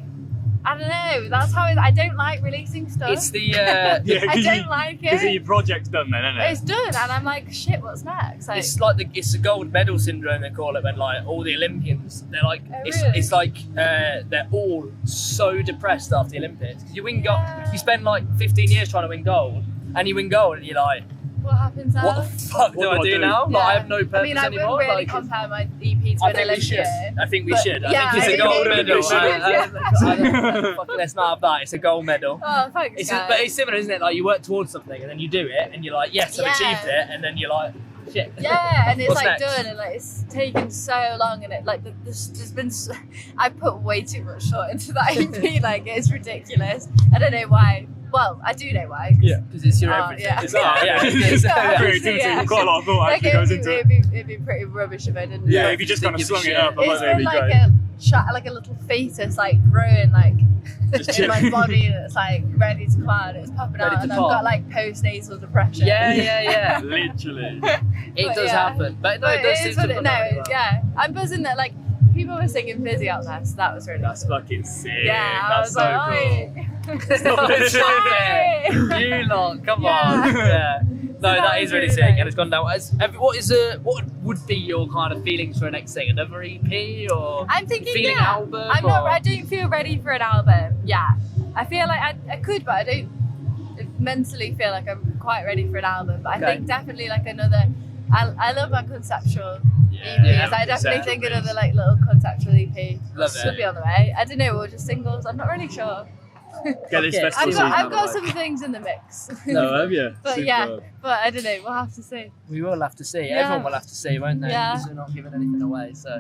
I don't know. That's how I don't like releasing stuff. It's the I don't like Because it. your project's done then, isn't it? It's done, and I'm like, shit. What's next? Like, it's like it's the gold medal syndrome they call it when like all the Olympians they're like Oh, it's really? like they're all so depressed after the Olympics because you win gold. Yeah. You spend like 15 years trying to win gold and you win gold and you're like, what happens now? what the fuck do I do now? Yeah. Like, I have no purpose I mean, I anymore. wouldn't really Like, compare my EP to I an think we should. Olympian. I think we But, should. yeah, I think it's I a gold think medal. we should. Fucking let's not have that. It's a gold medal. Oh, thanks, guys. But it's similar, isn't it? Like you work towards something and then you do it and you're like, yes, I've Yeah. achieved it, and then you're like, shit. Yeah, and it's What's like next? done, and like it's taken so long, and it like there's been I put way too much thought into that EP. Like it's ridiculous. I don't know why. Well, I do know why. Yeah. Because it's your Oh, everything. yeah. It's art, yeah. Yeah. Creativity, Yeah. quite a lot of thought Like, actually goes into it. it'd be pretty rubbish if I didn't. Yeah, Like, if you just kind of give a slung it shit. up, I it's thought that'd been be like great. a little fetus like growing like in my chilling. body that's like ready to come out. It's popping Ready out, to and I've pop. got like postnatal depression. Yeah. Literally. It But does yeah. happen. But no, But it does it seem is to what it, come no, out it, well. yeah. I'm buzzing that like people were singing Fizzy out there, so that was really That's cool. fucking sick. Yeah, I That's was so like, cool. Stop it, stop it. Oi. You lot, come Yeah. on. Yeah. No, that that was is really really sick, nice. and it's gone down. What would be your kind of feelings for a next thing? Another EP or I'm thinking, feeling yeah. album? I'm not. or- I don't feel ready for an album. Yeah, I feel like I could, but I don't mentally feel like I'm quite ready for an album. But I Okay. think definitely like another. I love my conceptual Yeah, EPs. I definitely 100%. think another like little conceptual EP Love should it. be on the way. I don't know, or just singles. I'm not really sure. Get this Okay. festival season I've out of got the some way. things in the mix. No, have you? But yeah, but I don't know. We'll have to see. We will have to see. Yeah. Everyone will have to see, won't they? Yeah. Because we're not giving anything away. So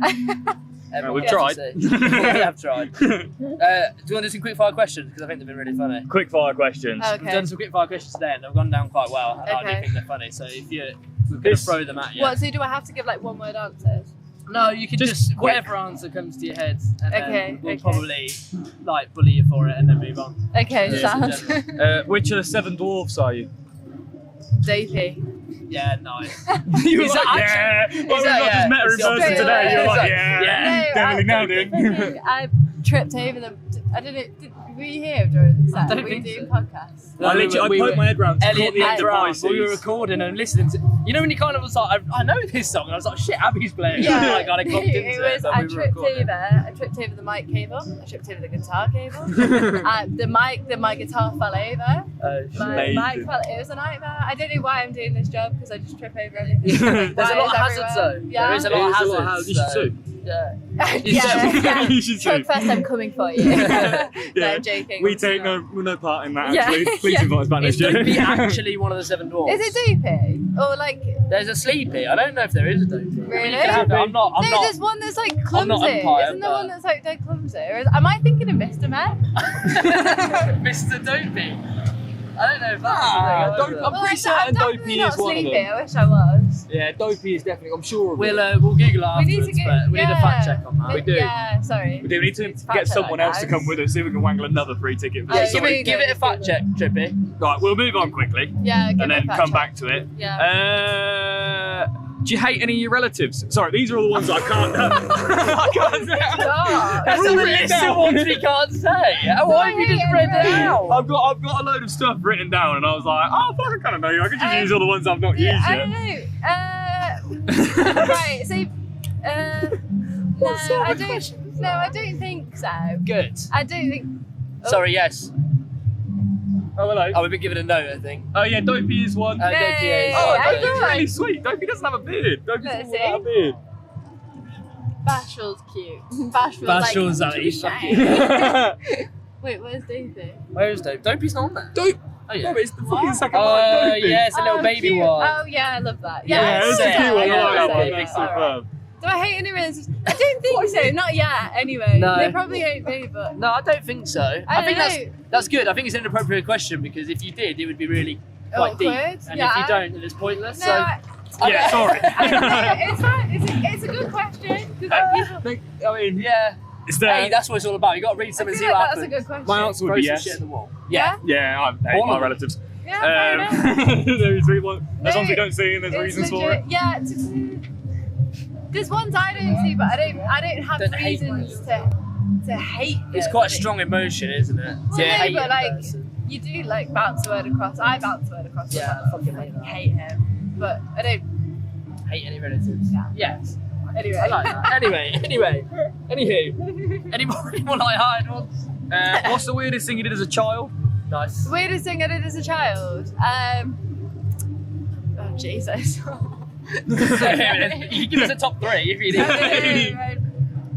everyone we've will tried. have to see. We have tried. Do you want to do some quick fire questions? Because I think they've been really funny. Quick fire questions. Okay. We've done some quick fire questions today and they've gone down quite well. And I do Okay. think they're funny. So if we're going to throw them at you. What? So do I have to give like one word answers? No, you can Just just quick. whatever answer comes to your head, and Okay, then we'll okay. probably like bully you for it, and then move on. Okay, Just in sounds general. Which of the seven dwarfs are you? dopey. Yeah, nice. You were Is like, that yeah. actually- Well, is we've that- not yeah, just met her in it's the person opposite. today. You're It's like, like, yeah. yeah. Definitely No, nailed it. I tripped over them. I don't know. Were you here during the set? don't Were you think doing so. podcasts? I literally, I poked my head round to Elliot caught the end and of Brown. voices. We were recording and listening to. You know when you kind of was like, I know this song, and I was like, shit, Abby's playing. Yeah, I kind of clocked into it was. but I we were tripped recording. over. I tripped over the mic cable. I tripped over the guitar cable. My guitar fell over. My Amazing. mic fell. It was a nightmare. I don't know why I'm doing this job because I just trip over everything. There's a lot of Wires hazards everywhere. though. Yeah. There is a lot of hazards. You should so- sue. Yeah. yeah. You should Truck sue. first, I'm coming for you. No, I'm joking. We I'm take not. no part in that, Yeah. actually. Please Yeah. invite us back Is next year. Dopey actually one of the seven dwarfs? Is it dopey or like? There's a sleepy. I don't know if there is a Dopey. Really? You can have it. I'm not. No, there's one that's like I'm not clumsy. umpire, Isn't there but- one that's like dead clumsy? Or am I thinking of Mr. Met? Mr. Dopey. I don't know if that's Ah, the thing. I'm pretty certain Dopey not is one of sleepy. them. I wish I was. Yeah, Dopey is definitely, I'm sure of it. We'll Google it We need afterwards, to get. but we need a fact check on that. We do. Yeah, sorry. We do need to It's fact get check someone that, else to guys. come with us, see if we can wangle another free ticket for Yeah, this. give Give me- it, give it a fact check, Trippy. Right, we'll move on quickly Yeah, give and it a then fact come check. back to it. Yeah. Do you hate any of your relatives? Sorry, these are all the ones I can't I can't say. Stop. That's a list of ones we can't say. Why have you just read it out? I've got a load of stuff written down, and I was like, oh, fuck, I kind of know you. I could just use all the ones I've not Yeah, used I yet. don't know. Right, so. No, I don't think so. Good. I don't think. Sorry, yes. Oh, hello. Oh, we've been given a note, I think. Oh, yeah, Dopey is one. Dopey is. Oh, I Dopey's thought- really sweet. Dopey doesn't have a beard. Dopey's Let's all without a see. beard. Bashful's cute. Bashful's Bashful's like. like, he's shy. Wait, where's Dopey? Where's Dope? Dopey's not on there. Dope. Oh, yeah. No, it's the fucking second Oh, one. Dopey. yeah, it's a little baby cute. one. Oh, yeah, I love that. Yeah, Yeah, it's a sick. cute one. I Yeah, like that yeah, one. yeah, That's yeah. superb. Do I hate any relatives? I don't think so. Not yet, anyway. No. They probably hate me, but No, I don't think so. I think don't know. that's good. I think it's an inappropriate question because if you did, it would be really quite deep. Awkward, And yeah. if you don't, then it's pointless. No, so Yeah, sorry. it's fine. It's a good question. 'Cause, like, people, I mean, yeah. it's there. Hey, that's what it's all about. You got to read I something and feel see what like that's a happens. good question. My answer would Throw be some yes. shit at the wall. Yeah. Yeah, I hate All my of them. relatives. Yeah, fair enough. There's reasons as long as we No, don't see them, there's It's reasons for legit. it. Yeah. There's ones I don't see, but I don't have Don't hate reasons to hate. It's them. quite a strong emotion, isn't it? Well, To no, hate but a like person. you do like bounce a word across. I bounce a word across. Yeah, I fucking hate that. hate him, but I don't. Hate any relatives. Yeah. Yes. Anyway, I like that. Anyway. Anywho. Any more light-hearted ones? What's the weirdest thing you did as a child? Nice. Weirdest thing I did as a child. Oh Jesus. You can give us a top 3 if you need.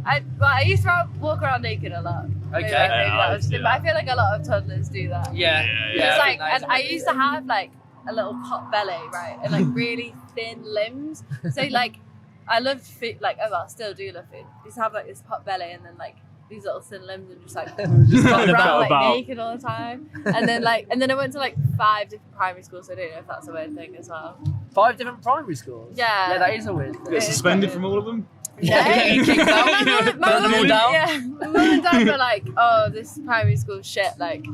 I used to walk around naked a lot. Okay. Maybe that was just it, but I feel like a lot of toddlers do that. Yeah. It's like, I think and I used to have like a little pot belly, right, and like really thin limbs. So like, I loved food. Like, oh well, still do love food. I used to have like this pot belly, and then like these little thin limbs, and just like just walk around like about. naked all the time. And then I went to like 5 different primary schools. So I don't know if that's a weird thing as well. 5 different primary schools. Yeah. Yeah, that is a weird thing. Get suspended from all of them? Yeah. You kicked out. My Burn them all mum- down. Yeah, my mum and dad were like, "Oh, this primary school shit. Like,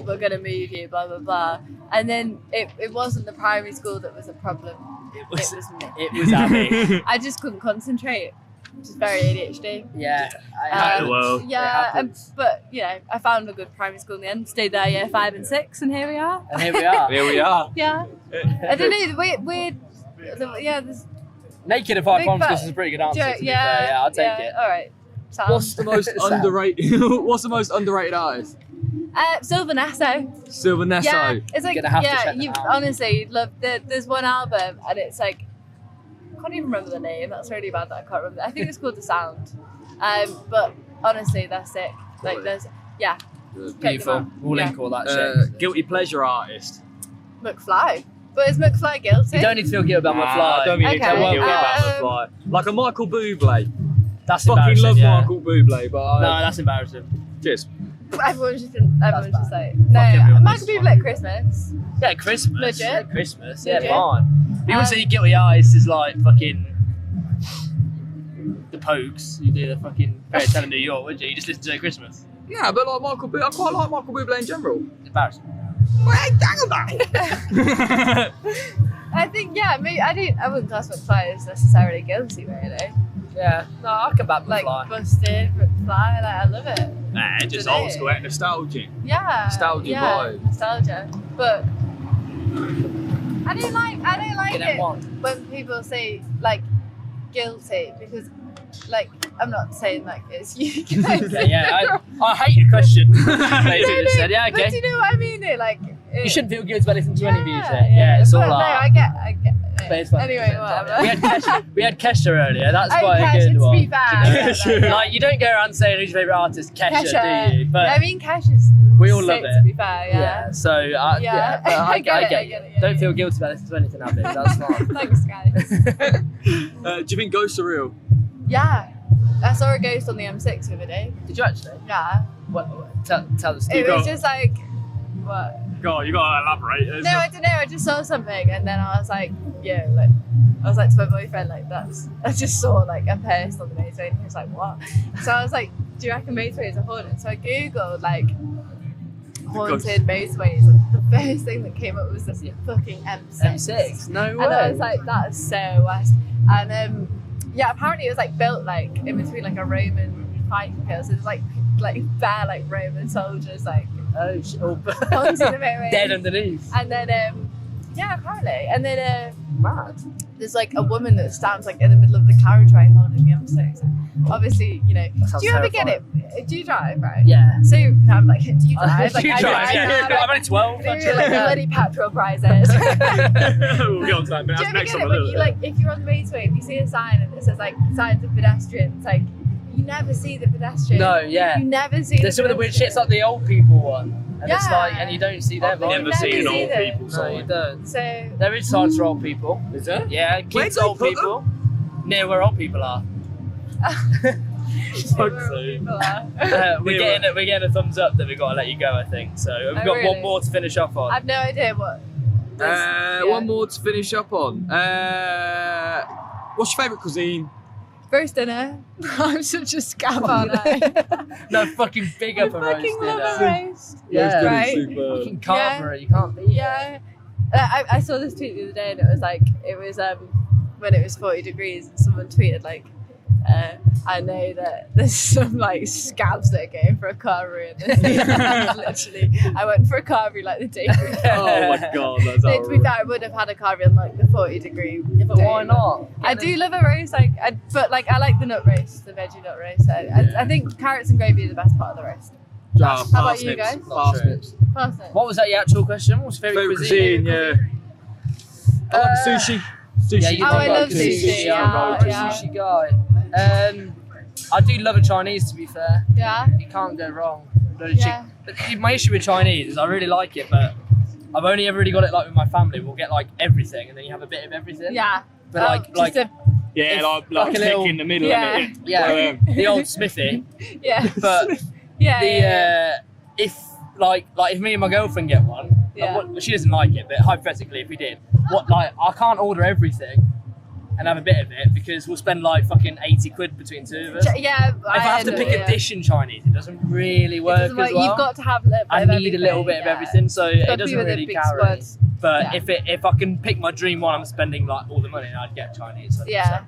we're gonna move you, blah blah blah." And then it wasn't the primary school that was a problem. It was me. It was Abby. I just couldn't concentrate, which is very ADHD. Yeah. well, Yeah, but you know, I found a good primary school in the end. Stayed there year 5 and 6, and here we are. And here we are. Here we are. Yeah, I don't know. There's Naked at 5 Big primary fat- schools is a pretty good answer. yeah, To be fair. Yeah, I'll take it. All right. Sam. What's the most Sam. underrated? What's the most underrated artist? Silver Nesso. Silver Nesso. Yeah, it's like, Gonna have to yeah, check that you out. honestly, you'd love. There's one album, and it's like, I can't even remember the name. That's really bad that I can't remember. I think it's called The Sound. But honestly, that's sick. Like, there's, yeah, Beautiful. We'll Yeah. link all that shit. Guilty pleasure artist. McFly. But is McFly guilty? You don't need to feel guilty about my fly. I don't mean Okay, to guilty about um, the fly. Like a Michael Bublé. That's Fucking embarrassing. love Yeah. Michael Bublé, but No, that's embarrassing. cheers. Everyone's just like, everyone no. Michael is Bublé at Christmas. Yeah, Christmas. Legit. Yeah, Christmas. Yeah, Legit. fine. People say guilty artists is like fucking the Pogues. You do the fucking Fairy Tale in New York, would you? You just listen to it at Christmas. Yeah, but like Michael Bublé, I quite like Michael Bublé in general. It's embarrassing. Hey, dang about it. I think, yeah, maybe I wouldn't class McFly as necessarily guilty, really. Yeah. No, I can back Like, McFly. busted, McFly, like, I love it. Nah, just Today. old school, nostalgic. Yeah. Nostalgia yeah, vibe. Nostalgia. But I don't like Get that it one. when people say like guilty, because like I'm not saying like it's you guys. Yeah, I hate the question. Basically just said, yeah, But do okay. you know what I mean? You shouldn't feel guilty about listening to any music. Yeah, Yeah, it's all but no, like. I get it. But it's fine. Anyway, whatever. We had Kesha earlier. That's Oh, quite Kesha, a good to one. be fair, I get that, yeah. Like you don't go around saying who's your favourite artist, Kesha, Kesha. do you? But I mean, Kesha's we all sick, love to it. be fair, yeah. So Yeah. yeah, but I get it. yeah, Don't yeah. feel guilty about listening to anything, Abby. That's fine. Thanks, guys. Do you think ghosts are real? Yeah. I saw a ghost on the M6 the other day. Did you actually? Yeah. Tell the story. It was just like, what? Go on, you gotta elaborate. No, I don't know. I just saw something, and then I was like, yeah, like, I was like to my boyfriend, like, I just saw like a person on the motorway, and he was like, what? So I was like, do you reckon motorways are haunted? So I googled like haunted motorways, and the first thing that came up was this fucking M6. M6? No way. And I was like, that is so west. And yeah, apparently it was like built like in between like a Roman fighting field. So there's like bare like Roman soldiers like oh shit. onto the motorway. Dead underneath. And then yeah, apparently. And then Mad. there's like a woman that stands like in the middle of the carriageway holding the M6. Obviously, you know. sounds Do you ever get terrifying. it? Do you drive, right? Yeah. So now I'm like, do you drive? Like, You I drive, yeah. drive. I'm only 12. Like bloody petrol prices. We'll get on to that. Do you That's ever next get time. it when you like, if you're on the motorway and you see a sign and it says like signs of pedestrians, like you never see the pedestrian. No, yeah. You never see. There's some of the weird shit's like the old people one. And it's Yeah. like, and you don't see them. You either. never see an old No, people you don't. So There is signs for old people. Is there? Yeah, Where'd kids, they old put people. near where old people are. We're getting a thumbs up that we've got to let you go, I think. So we've got one more to finish off on. I've no idea what. One more to finish up on. What's your favourite cuisine? Roast dinner. I'm such a scab, aren't I? No, fucking big up a roast fucking dinner. love a roast. Yeah, right. Fucking carver, you can't beat it. Yeah. I saw this tweet the other day and it was when it was 40 degrees and someone tweeted like, I know that there's some like scabs that are going for a carvery and this. Literally, I went for a carvery like the day before. Oh my god, that's To be fair, I would have had a carvery on like the 40 degree. Yeah, but why not? I do love a roast, I like the nut roast, the veggie nut roast. I think carrots and gravy are the best part of the roast. How about you guys? Parsnips. Parsnips. What was that your actual question? What's your favourite cuisine? Yeah. I like sushi. Yeah, you I do love like sushi. I'm a Yeah. sushi guy. I do love a Chinese, to be fair. Yeah. You can't go wrong. Yeah. But my issue with Chinese is I really like it, but I've only ever really got it like with my family. We'll get like everything, and then you have a bit of everything. Yeah. But like Yeah, like a kick little- in the middle Yeah. of it. yeah, the old Smithy. Yeah. But yeah. if me and my girlfriend get one, she doesn't like it, but hypothetically, if we did, I can't order everything and have a bit of it because we'll spend like fucking 80 quid between two of us. Yeah. If I have to pick a dish in Chinese, it doesn't really work as well. You've got to have a little bit I of need a little bit of everything, so it Gotta be doesn't with the really big carry. squads. But Yeah. if I can pick my dream one, I'm spending like all the money, and I'd get Chinese. 100%. Yeah.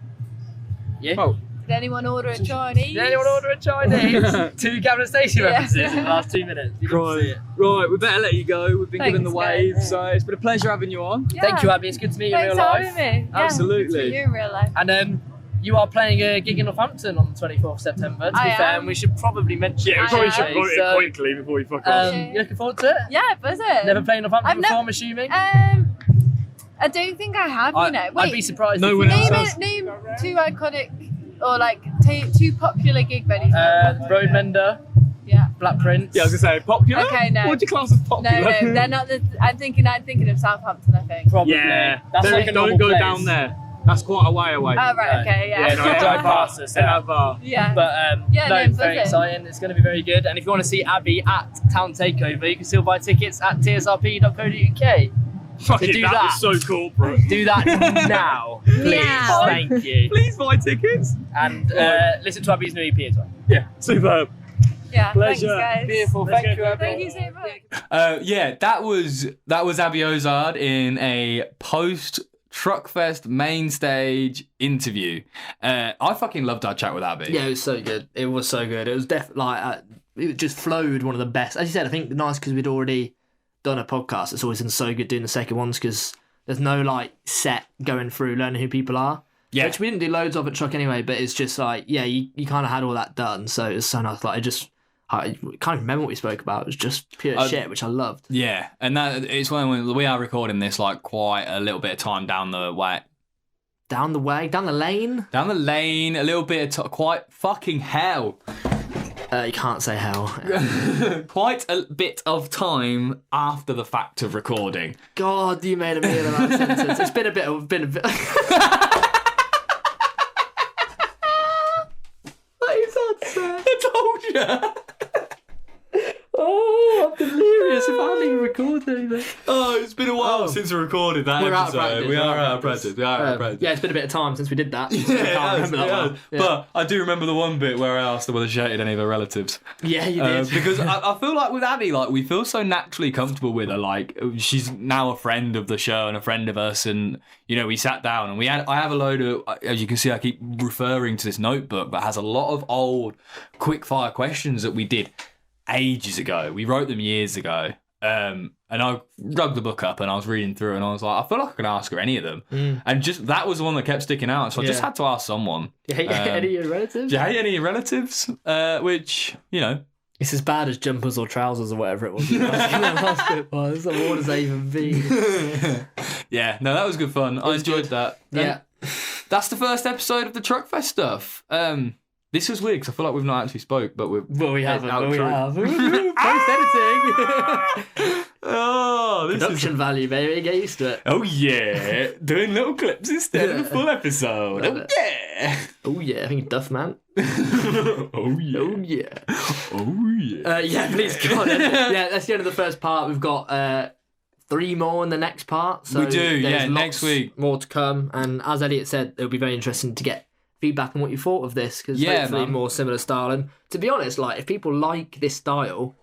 Yeah. Oh. Did anyone order a Chinese? Did anyone order a Chinese? 2 Cabinet Station Yeah. references in the last 2 minutes. You didn't see it. Right, we better let you go. We've been given the Thanks, wave, guys. so it's been a pleasure having you on. Yeah. Thank you, Abby. It's good to meet you in Thanks real for life. having me. Yeah, Absolutely. good to meet you in real life. And you are playing a gig in Northampton on the 24th of September, to be I fair, am. and we should probably mention Yeah, we it. probably I should am. put it quickly before we fuck off. You looking forward to it? Yeah, buzzing. Never played Northampton I've before, never- I'm assuming? I don't think I have, you know. I'd be Wait, surprised No if one you else did. has. name 2 iconic or like 2 popular gig venues. Roadmender, Yeah. Black Prince. Yeah, I was gonna say popular. Okay, no. What do you class as popular? No, they're not the. I'm thinking of Southampton, I think. Probably. Yeah, That's There- like a don't normal go place. down there. That's quite a way away. Oh, right, okay, yeah. Yeah, no, Drive at our bar. past us, At yeah. our bar. Yeah. But Yeah, no, no, very buzzing. exciting. It's going to be very good. And if you want to see Abby at Town Takeover, you can still buy tickets at tsrp.co.uk. Fucking, do that that. was so corporate. Do that now, please. Meow. Thank you. Please buy tickets. And listen to Abby's new EP as well. Yeah, superb. Yeah, Pleasure. thanks, guys. Beautiful. Let's Thank go. you, Abby. Thank you so much. Yeah, that was Abbie Ozard in a post Truckfest main stage interview. I fucking loved our chat with Abby. Yeah, it was so good. It was so good. It was definitely like it just flowed one of the best. As you said, I think nice because we'd already done a podcast. It's always been so good doing the second ones because there's no like set going through learning who people are. Yeah. Which we didn't do loads of at Truck anyway, but it's just like, yeah, you kind of had all that done. So it was so nice. Like, I can't remember what we spoke about. It was just pure shit, which I loved. Yeah, and that it's when we are recording this like quite a little bit of time down the way. Down the way, down the lane. Down the lane, a little bit of quite fucking hell. You can't say hell. Quite a bit of time after the fact of recording. God, you made a meal of that sentence. It's been a bit. I told you. Oh, I'm delirious. If I hadn't even recorded anything. Oh, it's been a while since we recorded that We're out of episode. practice. We are out of practice. We are out of practice. Yeah, it's been a bit of time since we did that. Yeah, I can't remember that one. Yeah. But I do remember the one bit where I asked her whether she hated any of her relatives. Yeah, you did. Because I feel like with Abby, like we feel so naturally comfortable with her. Like she's now a friend of the show and a friend of us. And you know, we sat down and I have a load of, as you can see, I keep referring to this notebook that has a lot of old quick fire questions that we did ages ago. We wrote them years ago. And I dug the book up and I was reading through and I was like, I feel like I can ask her any of them. And just that was the one that kept sticking out. So I just had to ask someone. Do you hate any of your relatives? Do you hate any of your relatives? Which, you know. It's as bad as jumpers or trousers or whatever it was. What does that even mean? Yeah, no, that was good fun. I enjoyed that. Yeah. That's the first episode of the Truckfest stuff. This was weird because I feel like we've not actually spoke, but we've. Well, we haven't. outro. But we have. Post-editing. Oh, this Production value, baby. Get used to it. Oh yeah, doing little clips instead of a full episode. Love Oh it. yeah. Oh, yeah. I think Duff, man. Oh yeah. Oh, yeah. Oh yeah. Yeah, please, go on. Yeah, that's the end of the first part. We've got 3 more in the next part. So We do, there's yeah, next lots week. more to come. And as Elliot said, it'll be very interesting to get feedback on what you thought of this, because Yeah, hopefully man. more similar style. And to be honest, like, if people like this style,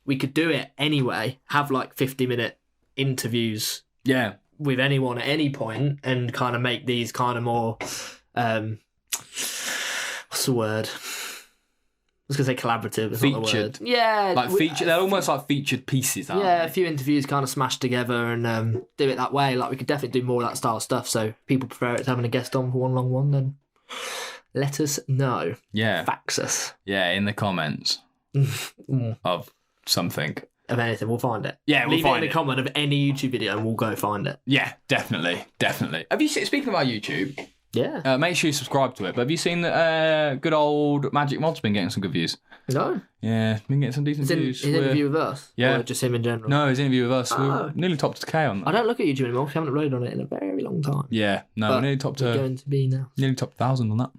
we could do it anyway. Have like 50-minute interviews Yeah. with anyone at any point, and kind of make these kind of more what's the word? I was gonna say collaborative. It's not the word. Featured. Yeah, Like featured. They're almost like featured pieces. Aren't yeah, a they? few interviews kind of smashed together and do it that way. Like, we could definitely do more of that style of stuff. So if people prefer it to having a guest on for one long one, then let us know. Yeah. Fax us. Yeah. In the comments of something. Of anything, we'll find it. Yeah, we'll Leave find it in a comment of any YouTube video and we'll go find it. Yeah, definitely. Have you speaking about YouTube? Yeah. Make sure you subscribe to it. But have you seen that good old Magic Mod's been getting some good views? No. Yeah, been getting some decent His views. interview with us? Yeah. Or just him in general? No, his interview with us. Oh. We're nearly top to K on that. I don't look at YouTube anymore because I haven't uploaded on it in a very long time. Yeah, no, But we're nearly top we're to going to be now. 1,000 on that.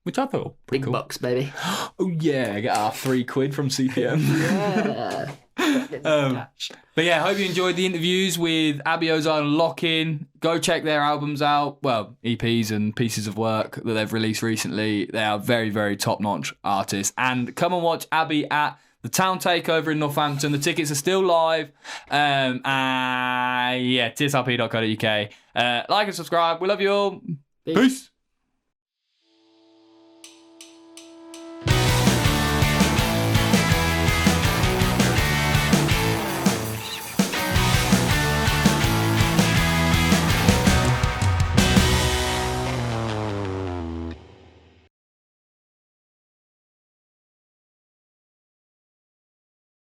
Which I thought pretty Big cool. bucks, baby. Oh yeah, get our £3 from CPM. Yeah. But yeah, hope you enjoyed the interviews with ABBIE OZARD and Lock-In. Go check their albums out. Well, EPs and pieces of work that they've released recently. They are very, very top-notch artists. And come and watch ABBIE at the Town Takeover in Northampton. The tickets are still live. Yeah, tsrp.co.uk. Like and subscribe. We love you all. Peace.